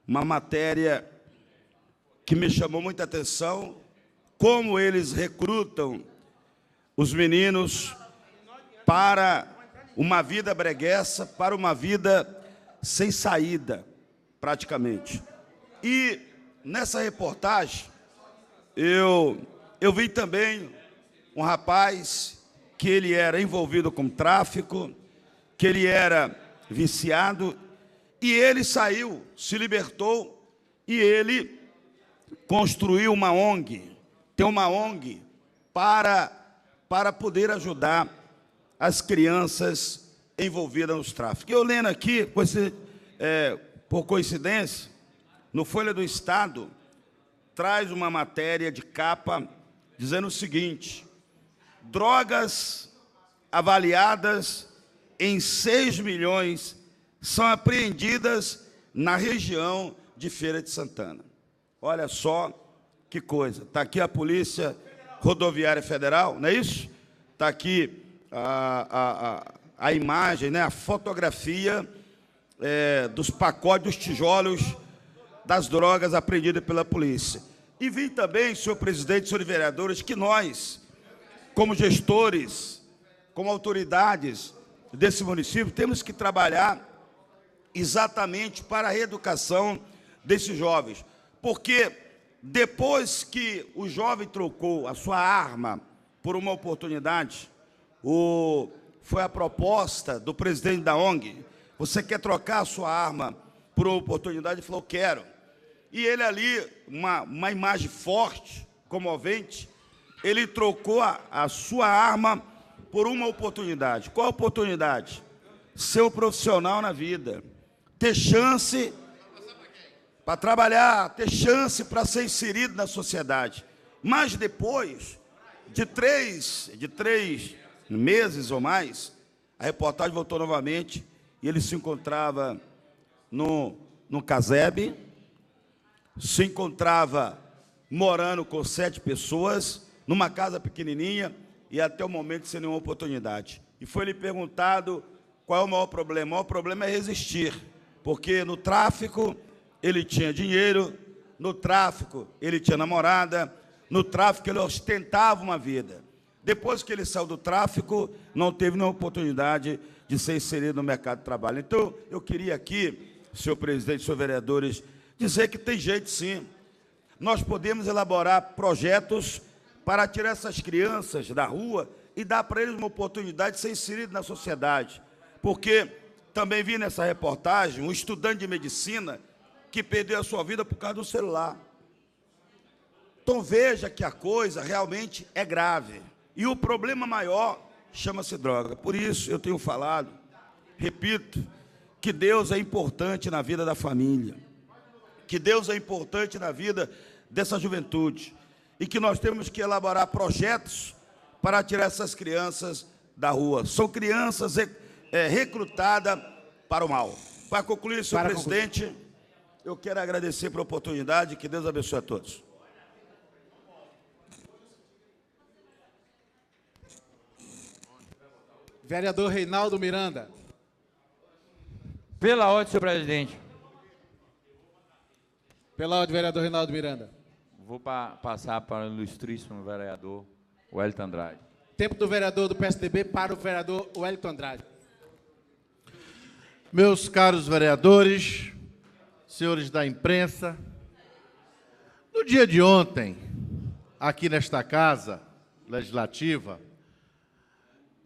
uma matéria que me chamou muita atenção, como eles recrutam os meninos para uma vida breguessa, para uma vida sem saída, praticamente. E nessa reportagem, eu vi também um rapaz que ele era envolvido com tráfico, que ele era viciado, e ele saiu, se libertou, e ele construiu uma ONG, tem uma ONG para poder ajudar as crianças envolvidas nos tráficos. Eu lendo aqui, por coincidência, no Folha do Estado, traz uma matéria de capa dizendo o seguinte: drogas avaliadas em 6 milhões são apreendidas na região de Feira de Santana. Olha só que coisa. Está aqui a Polícia Rodoviária Federal, não é isso? Está aqui a imagem, né, a fotografia dos pacotes, dos tijolos das drogas apreendidas pela polícia. E vi também, senhor presidente, senhores vereadores, que nós, como gestores, como autoridades desse município, temos que trabalhar exatamente para a reeducação desses jovens. Porque depois que o jovem trocou a sua arma por uma oportunidade, foi a proposta do presidente da ONG: você quer trocar a sua arma por uma oportunidade? Ele falou: quero. E ele ali, uma imagem forte, comovente, ele trocou a sua arma por uma oportunidade. Qual a oportunidade? Ser um profissional na vida, ter chance para trabalhar, ter chance para ser inserido na sociedade. Mas depois de três meses ou mais, a reportagem voltou novamente e ele se encontrava no casebre, se encontrava morando com 7 pessoas, numa casa pequenininha e até o momento sem nenhuma oportunidade. E foi lhe perguntado qual é o maior problema. O maior problema é resistir, porque no tráfico ele tinha dinheiro, no tráfico ele tinha namorada, no tráfico ele ostentava uma vida. Depois que ele saiu do tráfico, não teve nenhuma oportunidade de ser inserido no mercado de trabalho. Então, eu queria aqui senhor presidente, senhores vereadores, dizer que tem jeito sim. Nós podemos elaborar projetos para tirar essas crianças da rua e dar para eles uma oportunidade de ser inseridos na sociedade. Porque também vi nessa reportagem um estudante de medicina que perdeu a sua vida por causa do celular. Então veja que a coisa realmente é grave. E o problema maior chama-se droga. Por isso eu tenho falado, repito, que Deus é importante na vida da família, que Deus é importante na vida dessa juventude e que nós temos que elaborar projetos para tirar essas crianças da rua. São crianças recrutadas para o mal. Para concluir, senhor presidente, eu quero agradecer pela oportunidade. Que Deus abençoe a todos. Vereador Reinaldo Miranda. Pela ordem, senhor presidente. Pela ordem, vereador Reinaldo Miranda. Vou passar para o ilustríssimo vereador Wellington Andrade. Tempo do vereador do PSDB para o vereador Wellington Andrade. Meus caros vereadores, senhores da imprensa, no dia de ontem, aqui nesta Casa Legislativa,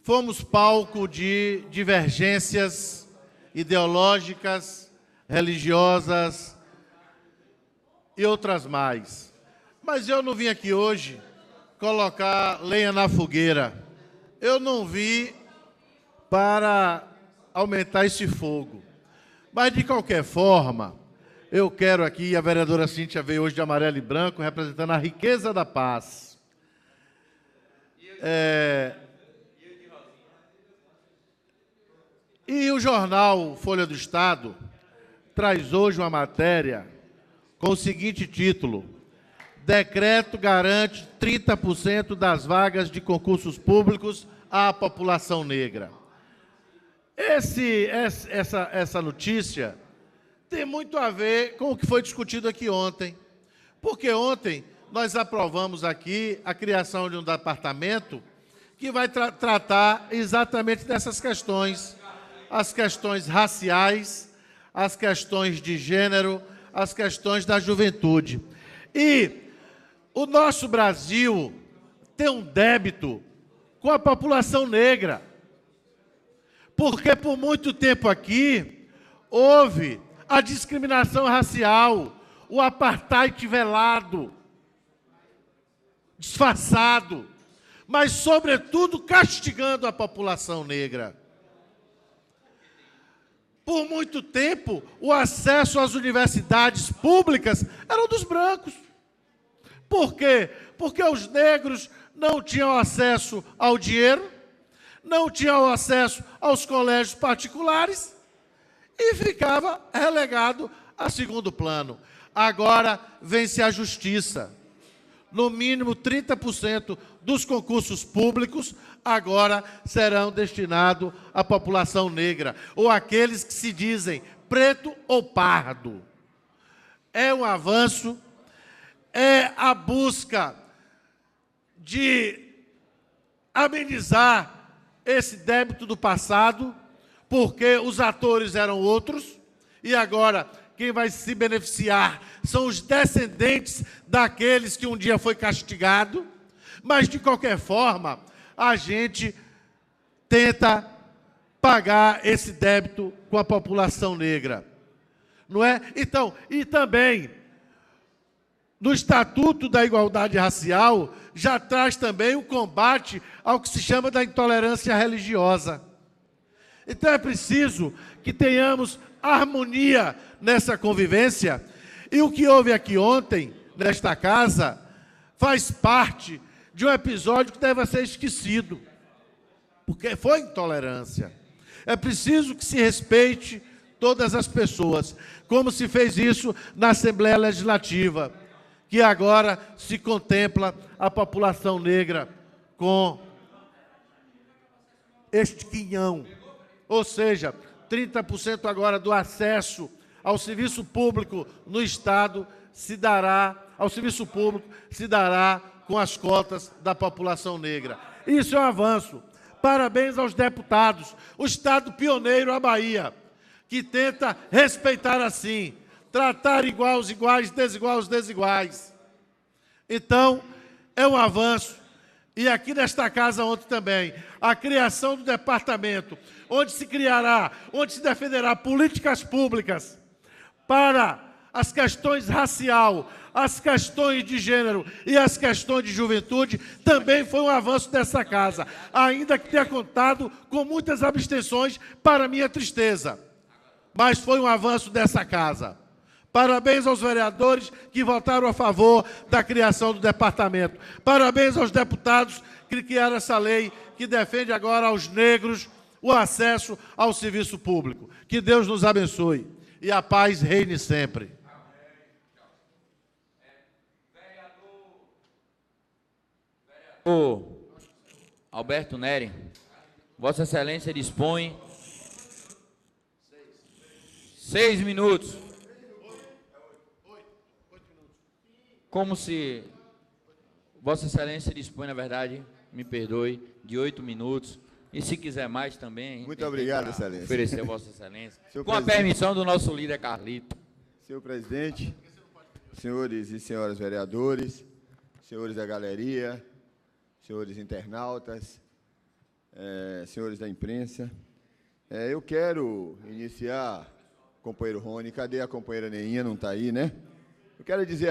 fomos palco de divergências ideológicas, religiosas e outras mais. Mas eu não vim aqui hoje colocar lenha na fogueira. Eu não vim para aumentar esse fogo. Mas, de qualquer forma, eu quero aqui, a vereadora Cíntia veio hoje de amarelo e branco, representando a riqueza da paz. E o jornal Folha do Estado traz hoje uma matéria com o seguinte título: Decreto garante 30% das vagas de concursos públicos à população negra. Essa notícia tem muito a ver com o que foi discutido aqui ontem. Porque ontem nós aprovamos aqui a criação de um departamento que vai tratar exatamente dessas questões. As questões raciais, as questões de gênero, as questões da juventude. E o nosso Brasil tem um débito com a população negra, porque por muito tempo aqui houve a discriminação racial, o apartheid velado, disfarçado, mas sobretudo castigando a população negra. Por muito tempo, o acesso às universidades públicas era dos brancos. Por quê? Porque os negros não tinham acesso ao dinheiro, não tinham acesso aos colégios particulares e ficava relegado a segundo plano. Agora vence a justiça. No mínimo 30% dos concursos públicos agora serão destinados à população negra, ou àqueles que se dizem preto ou pardo. É um avanço, é a busca de amenizar esse débito do passado, porque os atores eram outros, e agora quem vai se beneficiar são os descendentes daqueles que um dia foi castigado, mas, de qualquer forma, a gente tenta pagar esse débito com a população negra, não é? Então, e também, no Estatuto da Igualdade Racial, já traz também o combate ao que se chama da intolerância religiosa. Então, é preciso que tenhamos harmonia nessa convivência, e o que houve aqui ontem, nesta casa, faz parte de um episódio que deve ser esquecido, porque foi intolerância. É preciso que se respeite todas as pessoas, como se fez isso na Assembleia Legislativa, que agora se contempla a população negra com este quinhão, ou seja, 30% agora do acesso ao serviço público no Estado se dará, ao serviço público se dará com as cotas da população negra. Isso é um avanço. Parabéns aos deputados. O Estado pioneiro, a Bahia, que tenta respeitar assim, tratar igual os iguais, desigual os desiguais. Então, é um avanço. E aqui nesta casa ontem também, a criação do departamento, onde se criará, onde se defenderá políticas públicas para as questões racial, as questões de gênero e as questões de juventude, também foi um avanço dessa casa, ainda que tenha contado com muitas abstenções, para minha tristeza. Mas foi um avanço dessa casa. Parabéns aos vereadores que votaram a favor da criação do departamento. Parabéns aos deputados que criaram essa lei que defende agora aos negros o acesso ao serviço público. Que Deus nos abençoe e a paz reine sempre. Vereador Alberto Neri, Vossa Excelência dispõe 6 minutos. Como se Vossa Excelência dispõe, na verdade, me perdoe, de 8 minutos. E se quiser mais também... Muito obrigado, Excelência. Oferecer a Vossa Excelência. Senhor Com a permissão do nosso líder Carlito. Senhor presidente, senhores e senhoras vereadores, senhores da galeria, senhores internautas, senhores da imprensa, eu quero iniciar, companheiro Rony, cadê a companheira Neinha? Não está aí, né? Eu quero dizer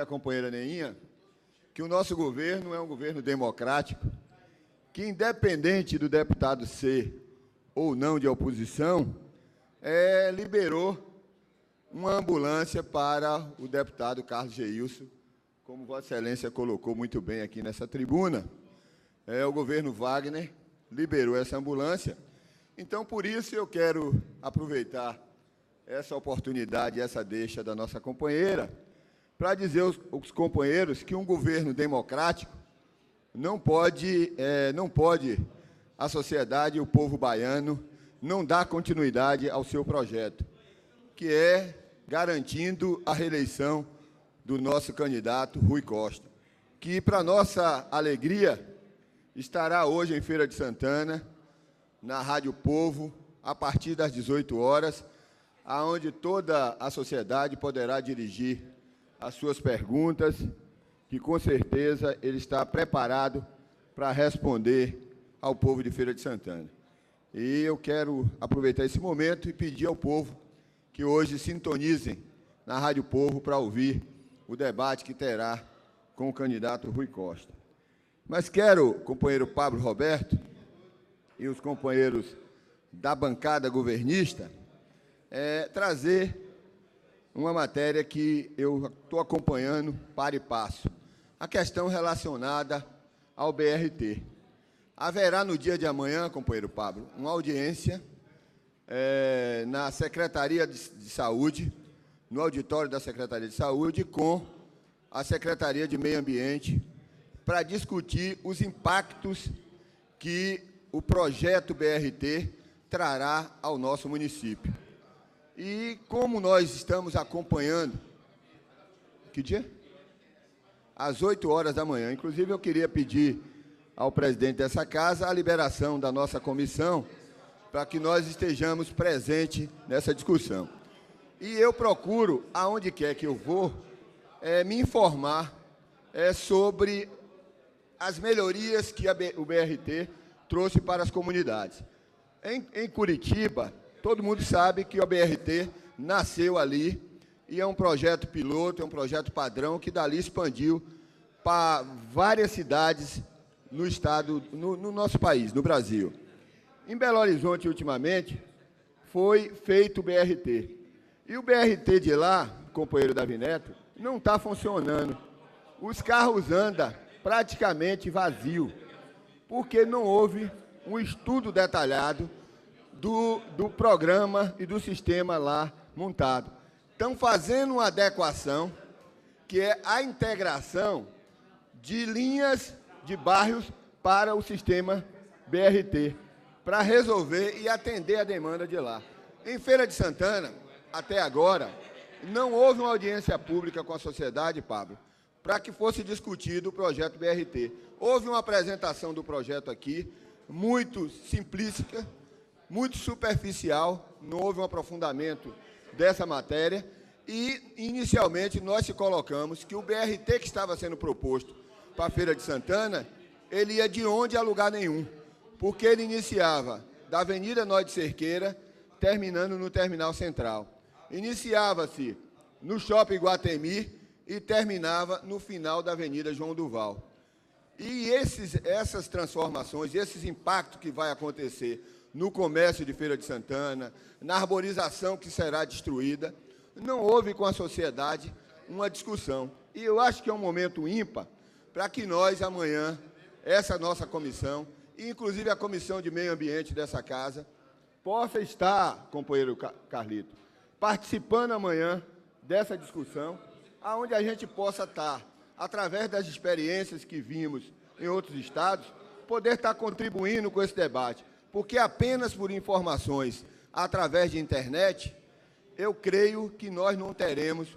à companheira Neinha que o nosso governo é um governo democrático, que, independente do deputado ser ou não de oposição, liberou uma ambulância para o deputado Carlos Geilson, como Vossa Excelência colocou muito bem aqui nessa tribuna. O governo Wagner liberou essa ambulância. Então, por isso, eu quero aproveitar essa oportunidade, essa deixa da nossa companheira, para dizer aos companheiros que um governo democrático não pode a sociedade e o povo baiano não dar continuidade ao seu projeto, que é garantindo a reeleição do nosso candidato Rui Costa, que, para nossa alegria, estará hoje em Feira de Santana, na Rádio Povo, a partir das 18 horas, aonde toda a sociedade poderá dirigir as suas perguntas, que com certeza ele está preparado para responder ao povo de Feira de Santana. E eu quero aproveitar esse momento e pedir ao povo que hoje sintonizem na Rádio Povo para ouvir o debate que terá com o candidato Rui Costa. Mas quero, companheiro Pablo Roberto e os companheiros da bancada governista, trazer uma matéria que eu estou acompanhando para e passo. A questão relacionada ao BRT. Haverá no dia de amanhã, companheiro Pablo, uma audiência na Secretaria de Saúde, no auditório da Secretaria de Saúde, com a Secretaria de Meio Ambiente, para discutir os impactos que o projeto BRT trará ao nosso município. E como nós estamos acompanhando... Que dia? Às 8 horas da manhã. Inclusive, eu queria pedir ao presidente dessa casa a liberação da nossa comissão para que nós estejamos presentes nessa discussão. E eu procuro, aonde quer que eu vou, me informar sobre as melhorias que o BRT trouxe para as comunidades. Em Curitiba, todo mundo sabe que o BRT nasceu ali e é um projeto piloto, é um projeto padrão que dali expandiu para várias cidades no estado, no nosso país, no Brasil. Em Belo Horizonte, ultimamente, foi feito o BRT. E o BRT de lá, companheiro Davi Neto, não está funcionando. Os carros andam praticamente vazios, porque não houve um estudo detalhado do programa e do sistema lá montado. Estão fazendo uma adequação, que é a integração de linhas de bairros para o sistema BRT, para resolver e atender a demanda de lá. Em Feira de Santana, até agora, não houve uma audiência pública com a sociedade, Pablo, para que fosse discutido o projeto BRT. Houve uma apresentação do projeto aqui, muito simplística, muito superficial, não houve um aprofundamento dessa matéria e, inicialmente, nós se colocamos que o BRT que estava sendo proposto para a Feira de Santana, ele ia de onde a lugar nenhum, porque ele iniciava da Avenida Nó de Cerqueira, terminando no Terminal Central. Iniciava-se no Shopping Iguatemi e terminava no final da Avenida João Duval. E essas transformações, esses impactos que vai acontecer no comércio de Feira de Santana, na arborização que será destruída, não houve com a sociedade uma discussão. E eu acho que é um momento ímpar para que nós, amanhã, essa nossa comissão, e inclusive a Comissão de Meio Ambiente dessa casa, possa estar, companheiro Carlito, participando amanhã dessa discussão, onde a gente possa estar, através das experiências que vimos em outros estados, poder estar contribuindo com esse debate. Porque apenas por informações através de internet, eu creio que nós não teremos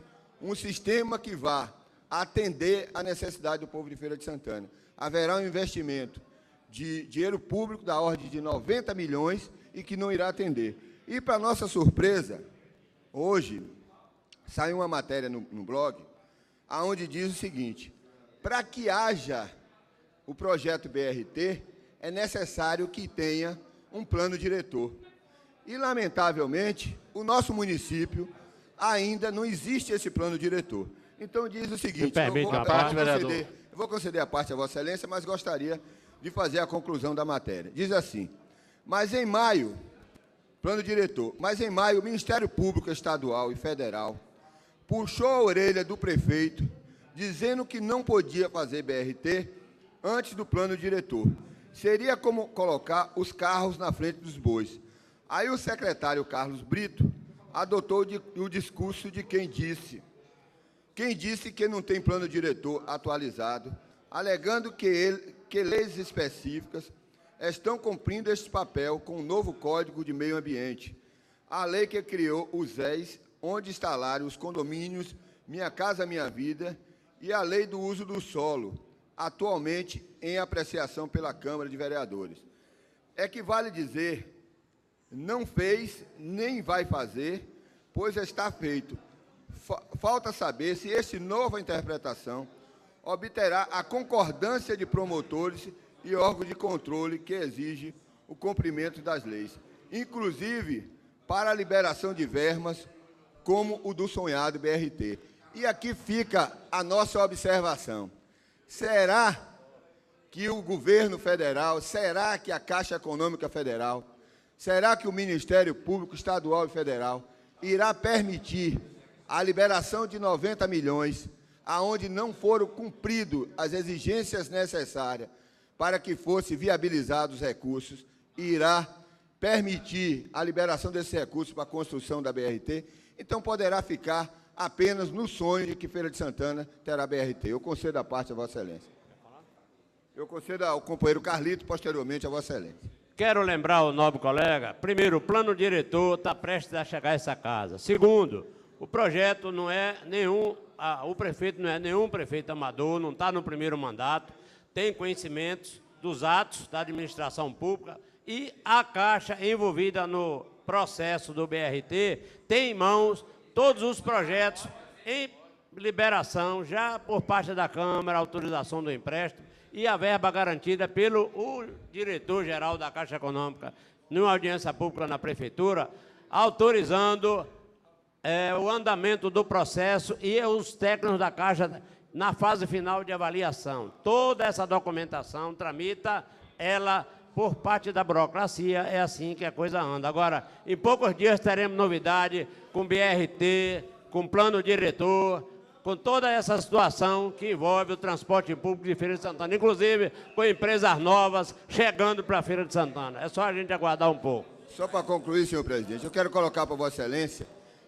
um sistema que vá atender à necessidade do povo de Feira de Santana. Haverá um investimento de dinheiro público da ordem de 90 milhões e que não irá atender. E, para nossa surpresa, hoje saiu uma matéria no blog, onde diz o seguinte: para que haja o projeto BRT, é necessário que tenha um plano diretor. E, lamentavelmente, o nosso município ainda não existe esse plano diretor. Então, diz o seguinte, eu vou conceder a parte a Vossa Excelência, mas gostaria de fazer a conclusão da matéria. Diz assim: mas em maio, plano diretor, mas em maio o Ministério Público Estadual e Federal puxou a orelha do prefeito, dizendo que não podia fazer BRT antes do plano diretor. Seria como colocar os carros na frente dos bois. Aí o secretário Carlos Brito adotou o discurso de quem disse que não tem plano diretor atualizado, alegando que leis específicas estão cumprindo esse papel com o novo Código de Meio Ambiente, a lei que criou os ZEs, onde instalaram os condomínios Minha Casa Minha Vida, e a lei do uso do solo, atualmente em apreciação pela Câmara de Vereadores. É que vale dizer, não fez, nem vai fazer, pois está feito. Falta saber se essa nova interpretação obterá a concordância de promotores e órgãos de controle que exige o cumprimento das leis, inclusive para a liberação de verbas, como o do sonhado BRT. E aqui fica a nossa observação. Será que o governo federal, será que a Caixa Econômica Federal, será que o Ministério Público Estadual e Federal irá permitir a liberação de 90 milhões, aonde não foram cumpridas as exigências necessárias para que fossem viabilizados os recursos, e irá permitir a liberação desses recursos para a construção da BRT? Então, poderá ficar apenas no sonho de que Feira de Santana terá BRT. Eu concedo a parte a Vossa Excelência. Eu concedo ao companheiro Carlito, posteriormente a Vossa Excelência. Quero lembrar o nobre colega, primeiro, o plano diretor está prestes a chegar a essa casa. Segundo, o projeto não é nenhum, o prefeito não é nenhum prefeito amador, não está no primeiro mandato, tem conhecimentos dos atos da administração pública e a Caixa envolvida no processo do BRT tem em mãos todos os projetos em liberação, já por parte da Câmara, autorização do empréstimo e a verba garantida pelo diretor-geral da Caixa Econômica, numa audiência pública na Prefeitura, autorizando o andamento do processo e os técnicos da Caixa na fase final de avaliação. Toda essa documentação tramita ela por parte da burocracia, é assim que a coisa anda. Agora, em poucos dias teremos novidade com BRT, com plano diretor, com toda essa situação que envolve o transporte público de Feira de Santana, inclusive com empresas novas chegando para a Feira de Santana. É só a gente aguardar um pouco. Só para concluir, senhor presidente, eu quero colocar para Vossa Excelência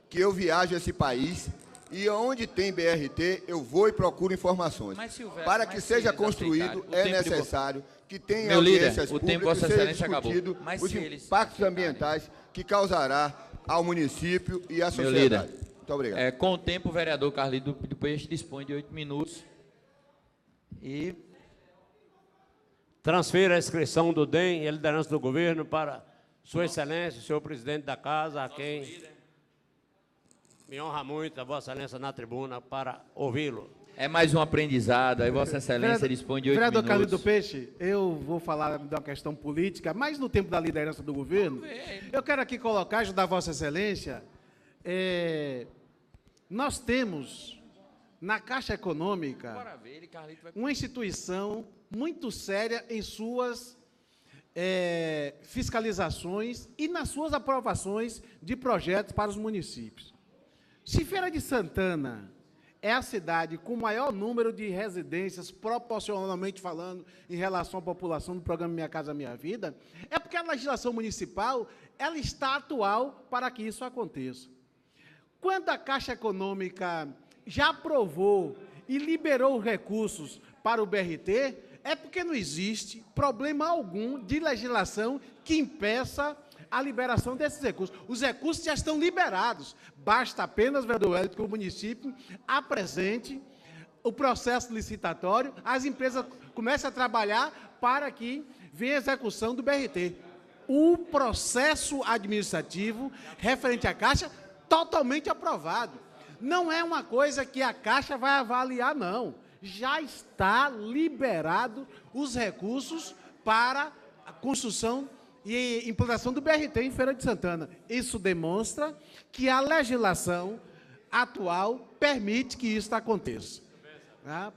que eu viajo esse país e onde tem BRT eu vou e procuro informações. Para que seja construído é necessário que tenha audiências públicas e seja discutido os impactos ambientais que causará ao município e à sociedade. Muito obrigado. Com o tempo, o vereador Carlito depois dispõe de 8 minutos. E transfira a inscrição do DEM e a liderança do governo para Sua Excelência, senhor presidente da casa, a quem me honra muito a Vossa Excelência na tribuna para ouvi-lo. É mais um aprendizado, aí Vossa Excelência dispõe de 8 minutos. Vereador Carlito Peixe, eu vou falar de uma questão política, mas no tempo da liderança do governo, eu quero aqui colocar, ajudar Vossa Excelência, nós temos na Caixa Econômica uma instituição muito séria em suas fiscalizações e nas suas aprovações de projetos para os municípios. Se Feira de Santana é a cidade com o maior número de residências, proporcionalmente falando, em relação à população do programa Minha Casa Minha Vida, é porque a legislação municipal ela está atual para que isso aconteça. Quando a Caixa Econômica já aprovou e liberou recursos para o BRT, é porque não existe problema algum de legislação que impeça a liberação desses recursos. Os recursos já estão liberados. Basta apenas, vereador Wellington, que o município apresente o processo licitatório, as empresas comecem a trabalhar para que venha a execução do BRT. O processo administrativo referente à Caixa, totalmente aprovado. Não é uma coisa que a Caixa vai avaliar, não. Já está liberado os recursos para a construção e implantação do BRT em Feira de Santana. Isso demonstra que a legislação atual permite que isso aconteça.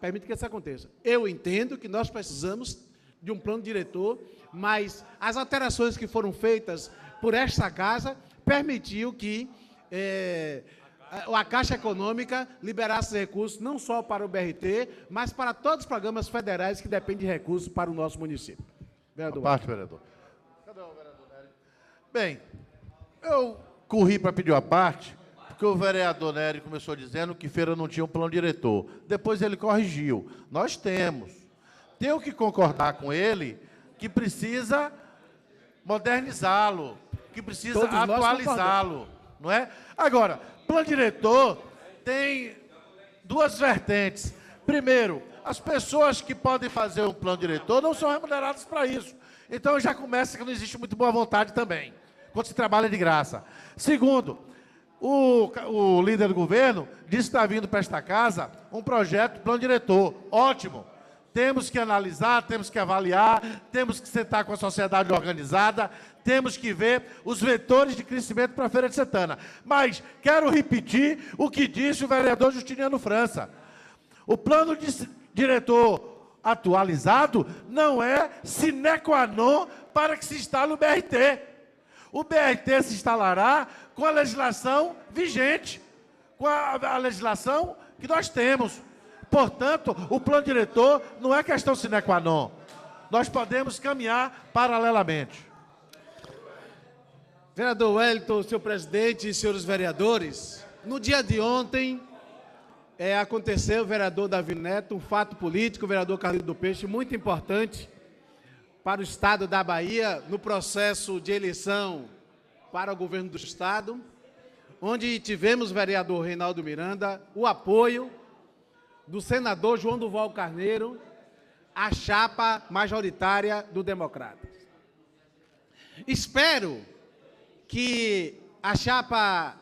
Permite que isso aconteça. Eu entendo que nós precisamos de um plano diretor, mas as alterações que foram feitas por esta casa permitiu que a Caixa Econômica liberasse recursos não só para o BRT, mas para todos os programas federais que dependem de recursos para o nosso município. Vereador. Parte, vereador. Cadê o vereador Nery? Bem, eu corri para pedir a parte, porque o vereador Nery começou dizendo que Feira não tinha um plano diretor. Depois ele corrigiu. Nós temos. Tenho que concordar com ele que precisa modernizá-lo, que precisa atualizá-lo, não é? Agora, plano diretor tem duas vertentes. Primeiro, as pessoas que podem fazer um plano diretor não são remuneradas para isso. Então já começa que não existe muito boa vontade também, quando se trabalha de graça. Segundo, o líder do governo disse que está vindo para esta casa um projeto, plano diretor. Ótimo. Temos que analisar, temos que avaliar, temos que sentar com a sociedade organizada, temos que ver os vetores de crescimento para a Feira de Santana. Mas quero repetir o que disse o vereador Justiniano França. O plano diretor atualizado não é sine qua non para que se instale o BRT. O BRT se instalará com a legislação vigente, com a legislação que nós temos. Portanto, o plano diretor não é questão sine qua non. Nós podemos caminhar paralelamente. Vereador Wellington, senhor presidente e senhores vereadores, no dia de ontem aconteceu, vereador Davi Neto, um fato político, vereador Carlito Peixe, muito importante para o Estado da Bahia, no processo de eleição para o governo do Estado, onde tivemos, vereador Reinaldo Miranda, o apoio do senador João Duval Carneiro, a chapa majoritária do Democratas. Espero que a chapa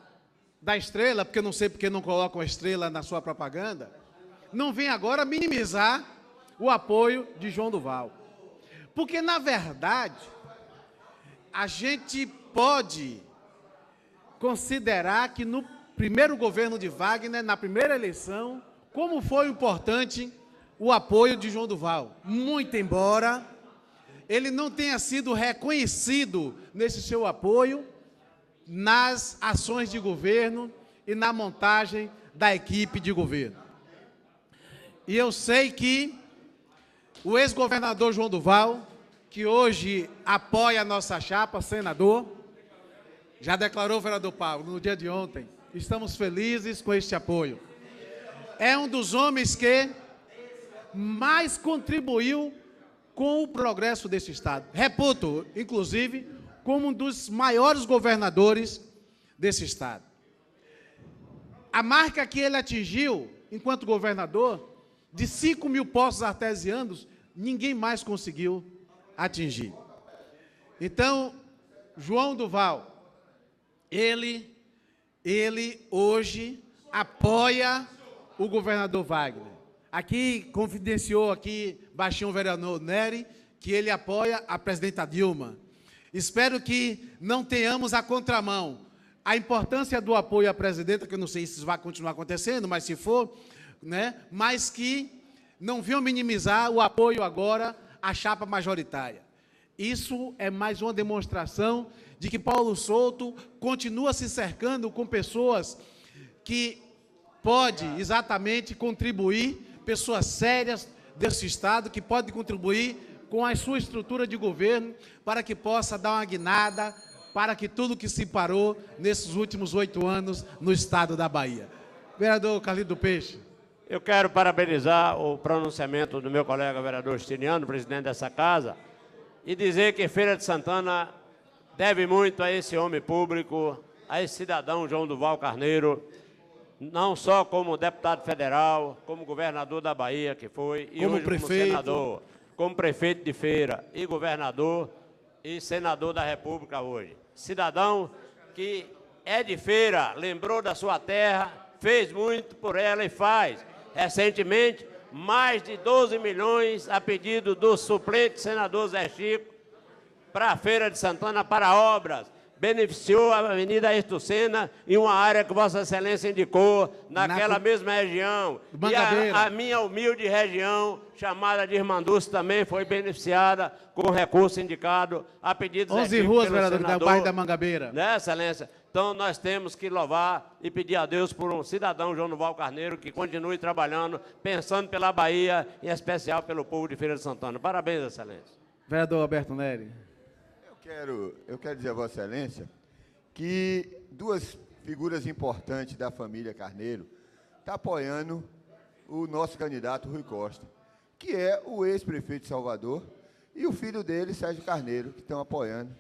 da Estrela, porque eu não sei porque não colocam a Estrela na sua propaganda, não venha agora minimizar o apoio de João Duval. Porque, na verdade, a gente pode considerar que no primeiro governo de Wagner, na primeira eleição, como foi importante o apoio de João Duval. Muito embora ele não tenha sido reconhecido nesse seu apoio nas ações de governo e na montagem da equipe de governo. E eu sei que o ex-governador João Duval, que hoje apoia a nossa chapa, senador, já declarou, vereador Paulo, no dia de ontem, estamos felizes com este apoio. É um dos homens que mais contribuiu com o progresso desse Estado. Reputo, inclusive, como um dos maiores governadores desse Estado. A marca que ele atingiu, enquanto governador, de 5 mil poços artesianos, ninguém mais conseguiu atingir. Então, João Duval, ele hoje apoia o governador Wagner. Aqui, confidenciou aqui, baixinho o vereador Nery, que ele apoia a presidenta Dilma. Espero que não tenhamos a contramão. A importância do apoio à presidenta, que eu não sei se isso vai continuar acontecendo, mas se for, né, mas que não venham minimizar o apoio agora à chapa majoritária. Isso é mais uma demonstração de que Paulo Souto continua se cercando com pessoas que podem exatamente contribuir, pessoas sérias desse Estado, que podem contribuir com a sua estrutura de governo para que possa dar uma guinada para que tudo que se parou nesses últimos 8 anos no Estado da Bahia. Vereador Carlito do Peixe. Eu quero parabenizar o pronunciamento do meu colega vereador Justiniano, presidente dessa casa, e dizer que Feira de Santana deve muito a esse homem público, a esse cidadão João Duval Carneiro, não só como deputado federal, como governador da Bahia, que foi, e como hoje prefeito, como senador, como prefeito de Feira, e governador e senador da República hoje. Cidadão que é de Feira, lembrou da sua terra, fez muito por ela e faz. Recentemente, mais de 12 milhões a pedido do suplente senador Zé Chico para a Feira de Santana, para obras. Beneficiou a Avenida Ayrton Senna em uma área que Vossa Excelência indicou, naquela mesma região. E a minha humilde região, chamada de Irmanduce, também foi beneficiada com recurso indicado a pedido de 11 ruas, vereador, da bairro da Mangabeira. Né, Excelência? Então, nós temos que louvar e pedir a Deus por um cidadão, João Duval Carneiro, que continue trabalhando, pensando pela Bahia, em especial pelo povo de Feira de Santana. Parabéns, Excelência. Vereador Alberto Nery. Eu quero dizer a Vossa Excelência que duas figuras importantes da família Carneiro estão apoiando o nosso candidato Rui Costa, que é o ex-prefeito de Salvador, e o filho dele, Sérgio Carneiro, que estão apoiando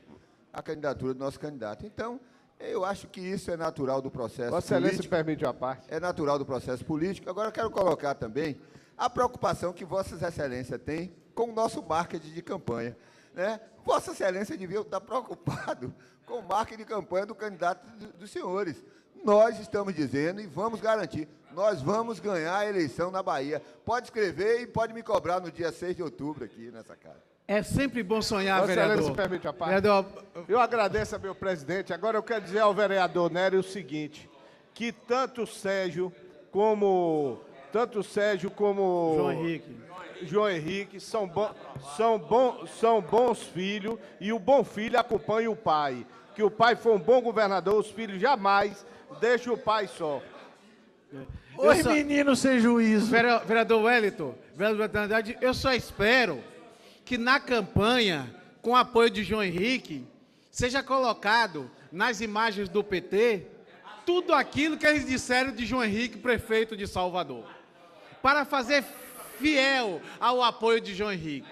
a candidatura do nosso candidato. Então, eu acho que isso é natural do processo político. Vossa Excelência permite uma parte. É natural do processo político. Agora, eu quero colocar também a preocupação que Vossa Excelência tem com o nosso marketing de campanha, né? Vossa Excelência devia estar preocupado com o marketing de campanha do candidato dos senhores. Nós estamos dizendo e vamos garantir, nós vamos ganhar a eleição na Bahia. Pode escrever e pode me cobrar no dia 6 de outubro aqui nessa casa. É sempre bom sonhar, Vossa vereador. Excelência permite a parte. Vereador... Eu agradeço a meu presidente. Agora eu quero dizer ao vereador Nery o seguinte, que tanto Sérgio como João Henrique são bons filhos, e o bom filho acompanha o pai. Que o pai foi um bom governador, os filhos jamais deixam o pai só. Oi, menino sem juízo. Vereador Wellington, eu só espero que na campanha, com apoio de João Henrique, seja colocado nas imagens do PT tudo aquilo que eles disseram de João Henrique, prefeito de Salvador, para fazer fiel ao apoio de João Henrique,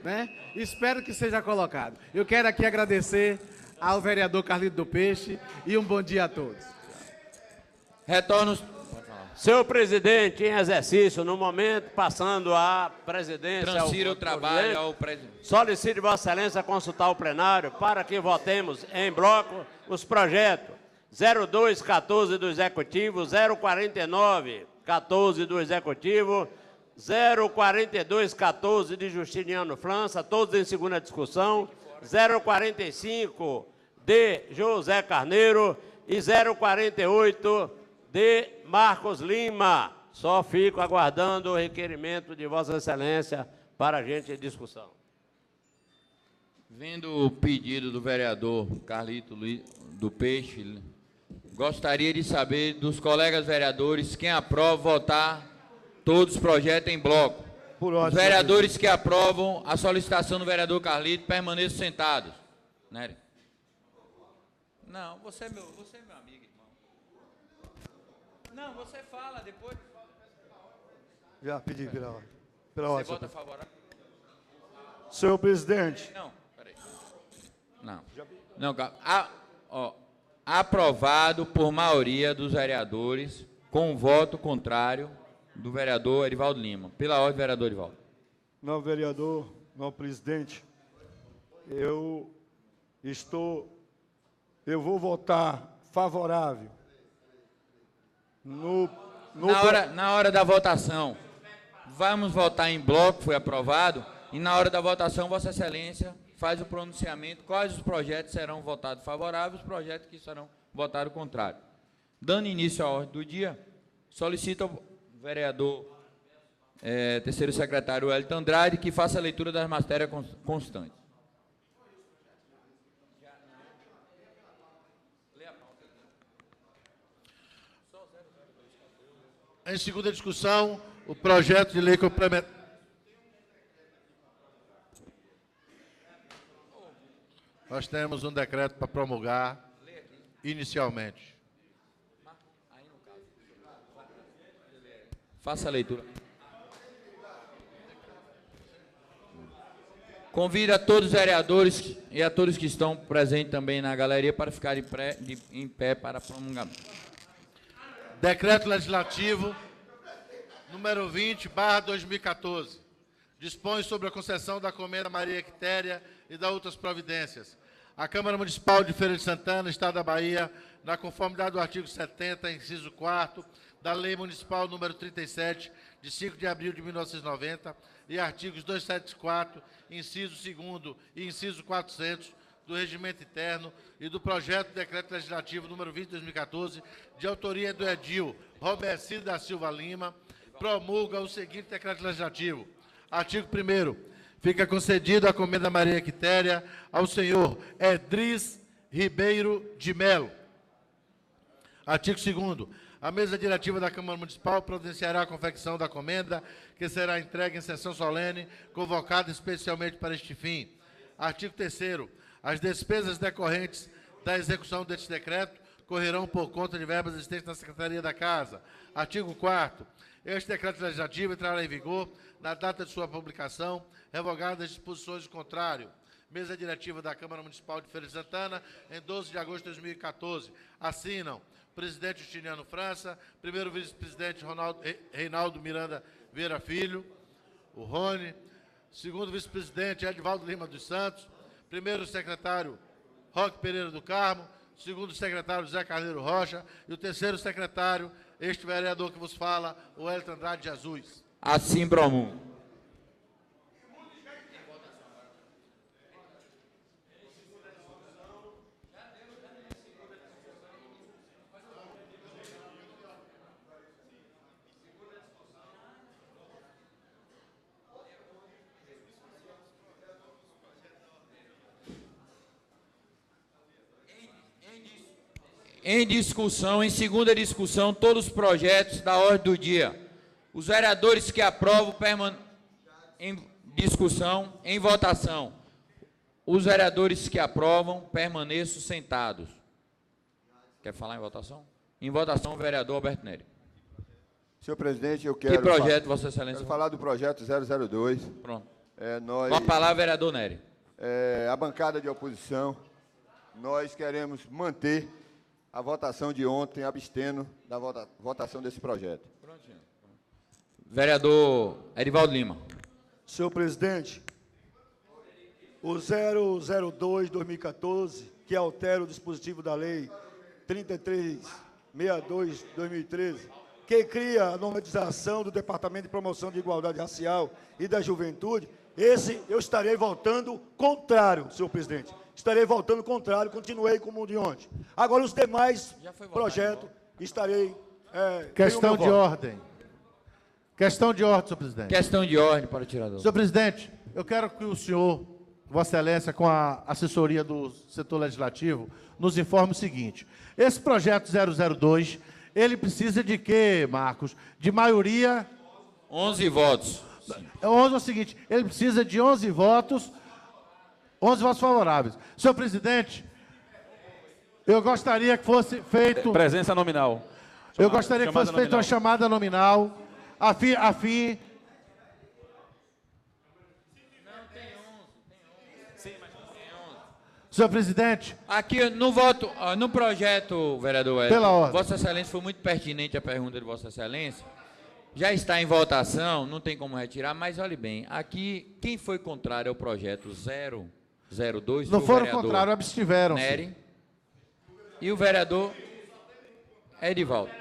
né? Espero que seja colocado. Eu quero aqui agradecer ao vereador Carlito do Peixe e um bom dia a todos. Retorno. Senhor presidente em exercício, no momento, passando a presidência... Transfira o trabalho ao presidente. Solicito Vossa Excelência consultar o plenário para que votemos em bloco os projetos 0214 do Executivo, 04914 do Executivo, 04214 de Justiniano França, todos em segunda discussão, 045 de José Carneiro e 048 de Marcos Lima. Só fico aguardando o requerimento de Vossa Excelência para a gente em discussão. Vendo o pedido do vereador Carlito do Peixe, gostaria de saber dos colegas vereadores quem aprova votar todos os projetos em bloco. Os vereadores que aprovam a solicitação do vereador Carlito permaneçam sentados. Nery. Não, você é meu amigo, irmão. Não, você fala depois. Já pedi pela Você ordem. vota favorável? Senhor presidente. Não, peraí. Não, aprovado por maioria dos vereadores, com voto contrário do vereador Erivaldo Lima. Pela ordem, vereador Erivaldo. Não, vereador, não, presidente. Eu estou eu vou votar favorável. Na hora da votação, vamos votar em bloco, foi aprovado, e na hora da votação, Vossa Excelência faz o pronunciamento, quais os projetos serão votados favoráveis, os projetos que serão votados contrários. Dando início à ordem do dia, solicito ao vereador terceiro secretário Wellington Andrade que faça a leitura das matérias constantes. Em segunda discussão, o projeto de lei complementar. Nós temos um decreto para promulgar inicialmente. Faça a leitura. Convido a todos os vereadores e a todos que estão presentes também na galeria para ficarem em pé para promulgamento. Decreto Legislativo número 20/2014. Dispõe sobre a concessão da Comenda Maria Quitéria e da outras providências. A Câmara Municipal de Feira de Santana, Estado da Bahia, na conformidade do artigo 70, inciso 4º, da Lei Municipal número 37, de 5 de abril de 1990, e artigos 274, inciso 2º e inciso 400, do Regimento Interno e do Projeto de Decreto Legislativo número 20/2014, de autoria do Edil Robercino da Silva Lima, promulga o seguinte decreto legislativo. Artigo 1º. Fica concedido a Comenda Maria Quitéria ao senhor Edris Ribeiro de Melo. Artigo 2º. A mesa diretiva da Câmara Municipal providenciará a confecção da comenda, que será entregue em sessão solene, convocada especialmente para este fim. Artigo 3º. As despesas decorrentes da execução deste decreto correrão por conta de verbas existentes na Secretaria da Casa. Artigo 4º. Este decreto legislativo entrará em vigor na data de sua publicação, revogadas as disposições do contrário. Mesa diretiva da Câmara Municipal de Feira de Santana, em 12 de agosto de 2014. Assinam presidente Justiniano França, primeiro vice-presidente Reinaldo Miranda Vieira Filho, o Rony, segundo vice-presidente Edivaldo Lima dos Santos, primeiro secretário Roque Pereira do Carmo, segundo secretário José Carneiro Rocha e o terceiro secretário, este vereador que vos fala, o Wellington Andrade Jesus. Assim promulgo. Em discussão, em segunda discussão, todos os projetos da ordem do dia. Os vereadores que aprovam em discussão, em votação. Os vereadores que aprovam permaneçam sentados. Quer falar em votação? Em votação, o vereador Alberto Nery. Senhor presidente, eu quero... Que projeto, Vossa Excelência? Quero falar do projeto 002. Pronto. Nós, com a palavra, vereador Nery. A bancada de oposição, nós queremos manter a votação de ontem, abstendo da votação desse projeto. Prontinho. Vereador Edivaldo Lima. Senhor presidente, o 002/2014, que altera o dispositivo da lei 3362/2013, que cria a normatização do Departamento de Promoção de Igualdade Racial e da Juventude, esse eu estarei votando contrário, senhor presidente. Estarei votando contrário, continuei como o de ontem. Agora, os demais projetos, estarei... Questão de ordem. Questão de ordem, senhor presidente. Questão de ordem para o tirador. Senhor presidente, eu quero que o senhor, Vossa Excelência, com a assessoria do setor legislativo, nos informe o seguinte. Esse projeto 002, ele precisa de quê, Marcos? De maioria... 11 votos. 11 é o seguinte, ele precisa de 11 votos... 11 votos favoráveis. Senhor presidente, eu gostaria que fosse feito... Presença nominal. Eu gostaria que fosse feita uma chamada nominal, a fim... Senhor presidente... Aqui no voto, no projeto, vereador Wellington, pela ordem. Vossa Excelência, foi muito pertinente a pergunta de Vossa Excelência. Já está em votação, não tem como retirar, mas olhe bem, aqui, quem foi contrário ao projeto 002? Não foram contrários, abstiveram-se. Nery. e o vereador Edivaldo.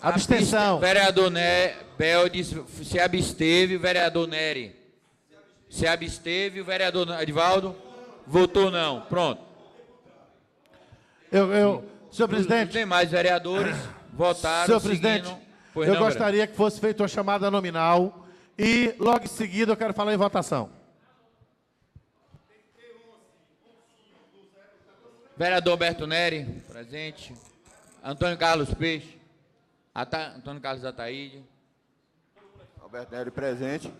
Abstenção. Vereador Beldes se absteve, o vereador Nery se absteve, o vereador Edivaldo votou não. Pronto. Senhor presidente. Os demais vereadores votaram. Senhor presidente, seguindo... eu gostaria que fosse feita uma chamada nominal e logo em seguida eu quero falar em votação. Vereador Alberto Nery, presente. Antônio Carlos Peixe. Antônio Carlos Ataíde. Alberto Nery, presente.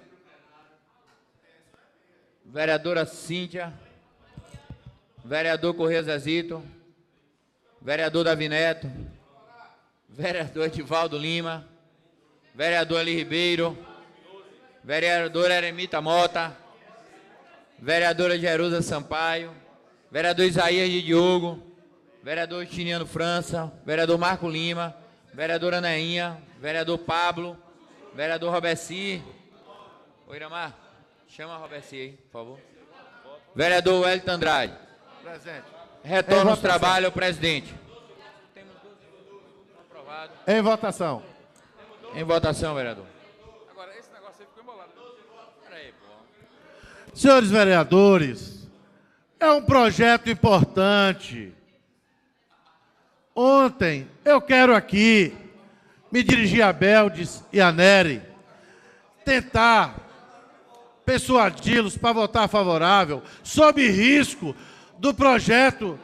Vereadora Cíntia. Vereador Corrêa Zezito. Vereador Davi Neto. Vereador Edivaldo Lima. Vereador Eli Ribeiro. Vereador Eremita Mota. Vereadora Jerusa Sampaio. Vereador Isaías de Diogo. Vereador Tiniano França. Vereador Marco Lima. Vereadora Neinha. Vereador Pablo. Vereador Robeci. Ô, Iramar, chama a Robeci aí, por favor. Vereador Wellington Andrade. Presente. Retorna os trabalhos ao presidente. Aprovado. Em votação. Em votação, vereador. Agora, esse negócio aí ficou embolado. Peraí, pô. Senhores vereadores, é um projeto importante. Ontem, eu quero aqui me dirigir a Beldes e a Nery, tentar persuadi-los para votar favorável, sob risco do projeto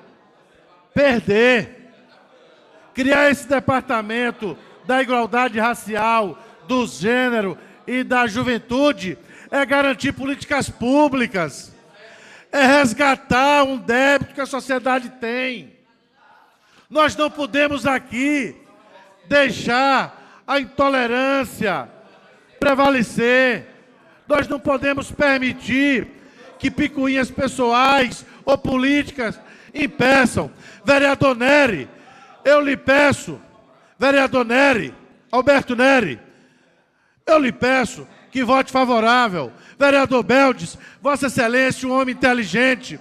perder. Criar esse departamento da igualdade racial, do gênero e da juventude é garantir políticas públicas, é resgatar um débito que a sociedade tem. Nós não podemos aqui deixar a intolerância prevalecer. Nós não podemos permitir que picuinhas pessoais ou políticas impeçam. Vereador Nery, eu lhe peço, vereador Nery, Alberto Nery, eu lhe peço que vote favorável. Vereador Beldes, Vossa Excelência, um homem inteligente,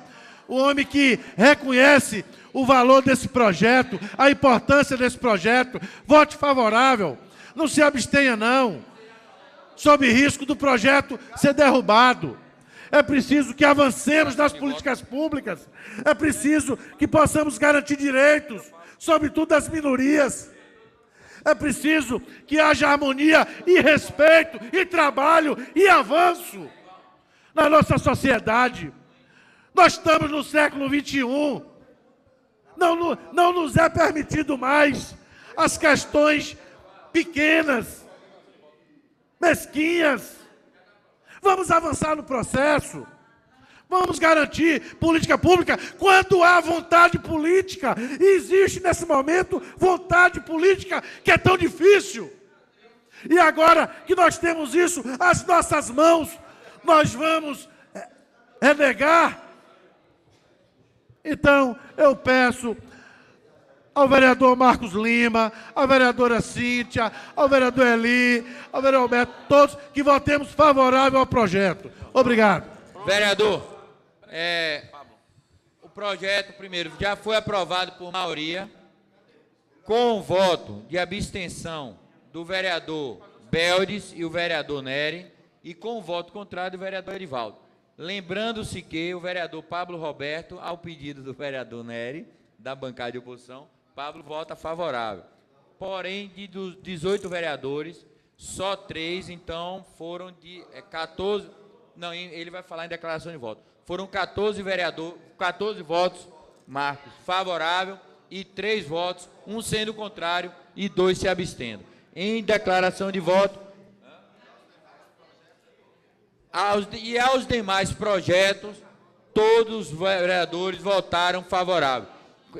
um homem que reconhece o valor desse projeto, a importância desse projeto, vote favorável. Não se abstenha, não, sob risco do projeto ser derrubado. É preciso que avancemos nas políticas públicas, é preciso que possamos garantir direitos, sobretudo das minorias. É preciso que haja harmonia e respeito, e trabalho, e avanço na nossa sociedade. Nós estamos no século XXI. Não nos é permitido mais as questões pequenas, mesquinhas. Vamos avançar no processo. Vamos garantir política pública quando há vontade política. E existe nesse momento vontade política que é tão difícil. E agora que nós temos isso às nossas mãos, nós vamos renegar. Então, eu peço ao vereador Marcos Lima, à vereadora Cíntia, ao vereador Eli, ao vereador Alberto, todos que votemos favorável ao projeto. Obrigado. Vereador, o projeto, primeiro, já foi aprovado por maioria, com o voto de abstenção do vereador Beldes e o vereador Nery, e com o voto contrário do vereador Edivaldo. Lembrando-se que o vereador Pablo Roberto, ao pedido do vereador Nery, da bancada de oposição, Pablo vota favorável. Porém, dos 18 vereadores, só 3, então, foram de 14... Não, ele vai falar em declaração de voto. Foram 14 votos, Marcos, favorável, e 3 votos, um sendo contrário e 2 se abstendo. Em declaração de voto, aos demais projetos, todos os vereadores votaram favorável.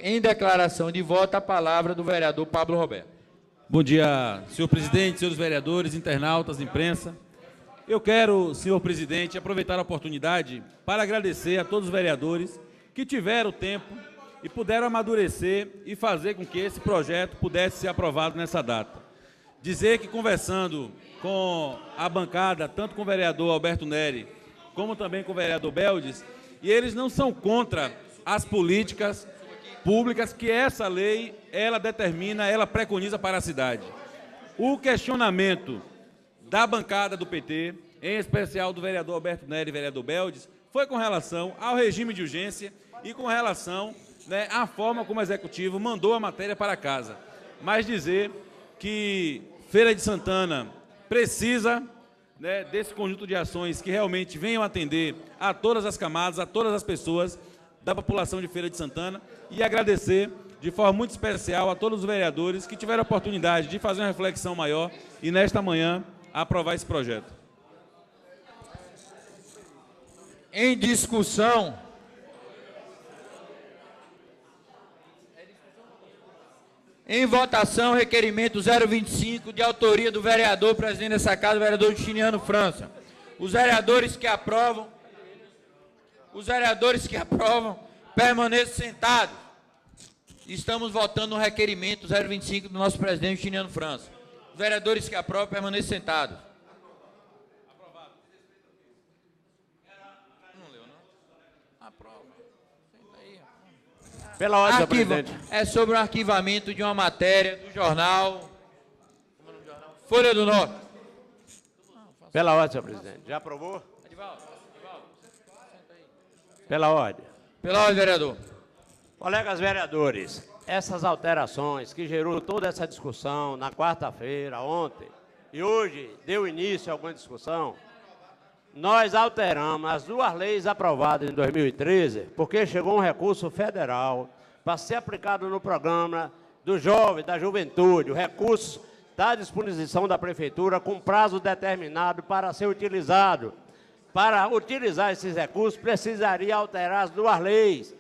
Em declaração de voto, a palavra do vereador Pablo Roberto. Bom dia, senhor presidente, senhores vereadores, internautas, imprensa. Eu quero, senhor presidente, aproveitar a oportunidade para agradecer a todos os vereadores que tiveram tempo e puderam amadurecer e fazer com que esse projeto pudesse ser aprovado nessa data. dizer que conversando com a bancada, tanto com o vereador Alberto Neri, como também com o vereador Beldes, e eles não são contra as políticas públicas que essa lei, ela determina, ela preconiza para a cidade. O questionamento da bancada do PT, em especial do vereador Alberto Neri e vereador Beldes, foi com relação ao regime de urgência e com relação, né, à forma como o Executivo mandou a matéria para casa. Mas dizer que Feira de Santana precisa, né, desse conjunto de ações que realmente venham atender a todas as camadas, a todas as pessoas da população de Feira de Santana, e agradecer de forma muito especial a todos os vereadores que tiveram a oportunidade de fazer uma reflexão maior e, nesta manhã, aprovar esse projeto. Em discussão, em votação, requerimento 025, de autoria do vereador, presidente dessa casa, vereador Justiniano França. Os vereadores que aprovam, permaneçam sentados. Estamos votando no requerimento 025 do nosso presidente Justiniano França. Os vereadores que aprovam, permaneçam sentados. Aprovado. Não leu, não? Aprova. Senta aí. Pela ordem, presidente. É sobre o arquivamento de uma matéria do jornal Folha do Norte. Pela ordem, senhor presidente. Já aprovou? Pela ordem. Pela ordem, vereador. Colegas vereadores, essas alterações que gerou toda essa discussão na quarta-feira, ontem, e hoje deu início a alguma discussão, nós alteramos as duas leis aprovadas em 2013, porque chegou um recurso federal para ser aplicado no programa do jovem, da juventude. O recurso está à disposição da Prefeitura com prazo determinado para ser utilizado. Para utilizar esses recursos, precisaria alterar as duas leis,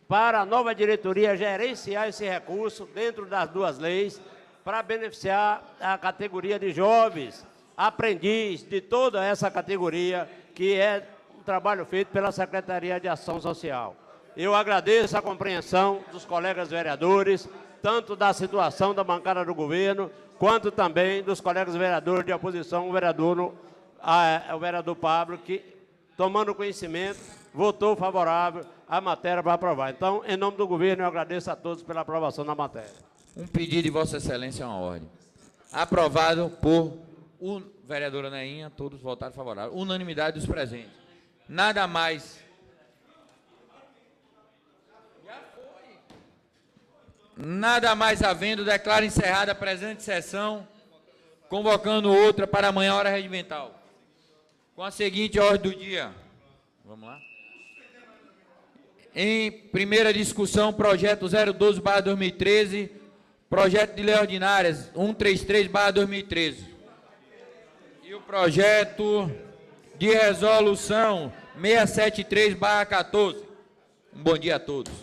para a nova diretoria gerenciar esse recurso dentro das duas leis, para beneficiar a categoria de jovens, aprendiz, de toda essa categoria, que é um trabalho feito pela Secretaria de Ação Social. Eu agradeço a compreensão dos colegas vereadores, tanto da situação da bancada do governo, quanto também dos colegas vereadores de oposição, o vereador Pablo, que, tomando conhecimento, votou favorável à matéria para aprovar. Então, em nome do governo, eu agradeço a todos pela aprovação da matéria. Um pedido de Vossa Excelência é uma ordem. Aprovado por o vereador Neinha, todos votaram favorável. Unanimidade dos presentes. Nada mais. Nada mais havendo, declaro encerrada a presente sessão, convocando outra para amanhã, hora regimental. Com a seguinte ordem do dia. Vamos lá. Em primeira discussão, projeto 012/2013, projeto de lei ordinárias 133/2013. E o projeto de resolução 673/14. Um bom dia a todos.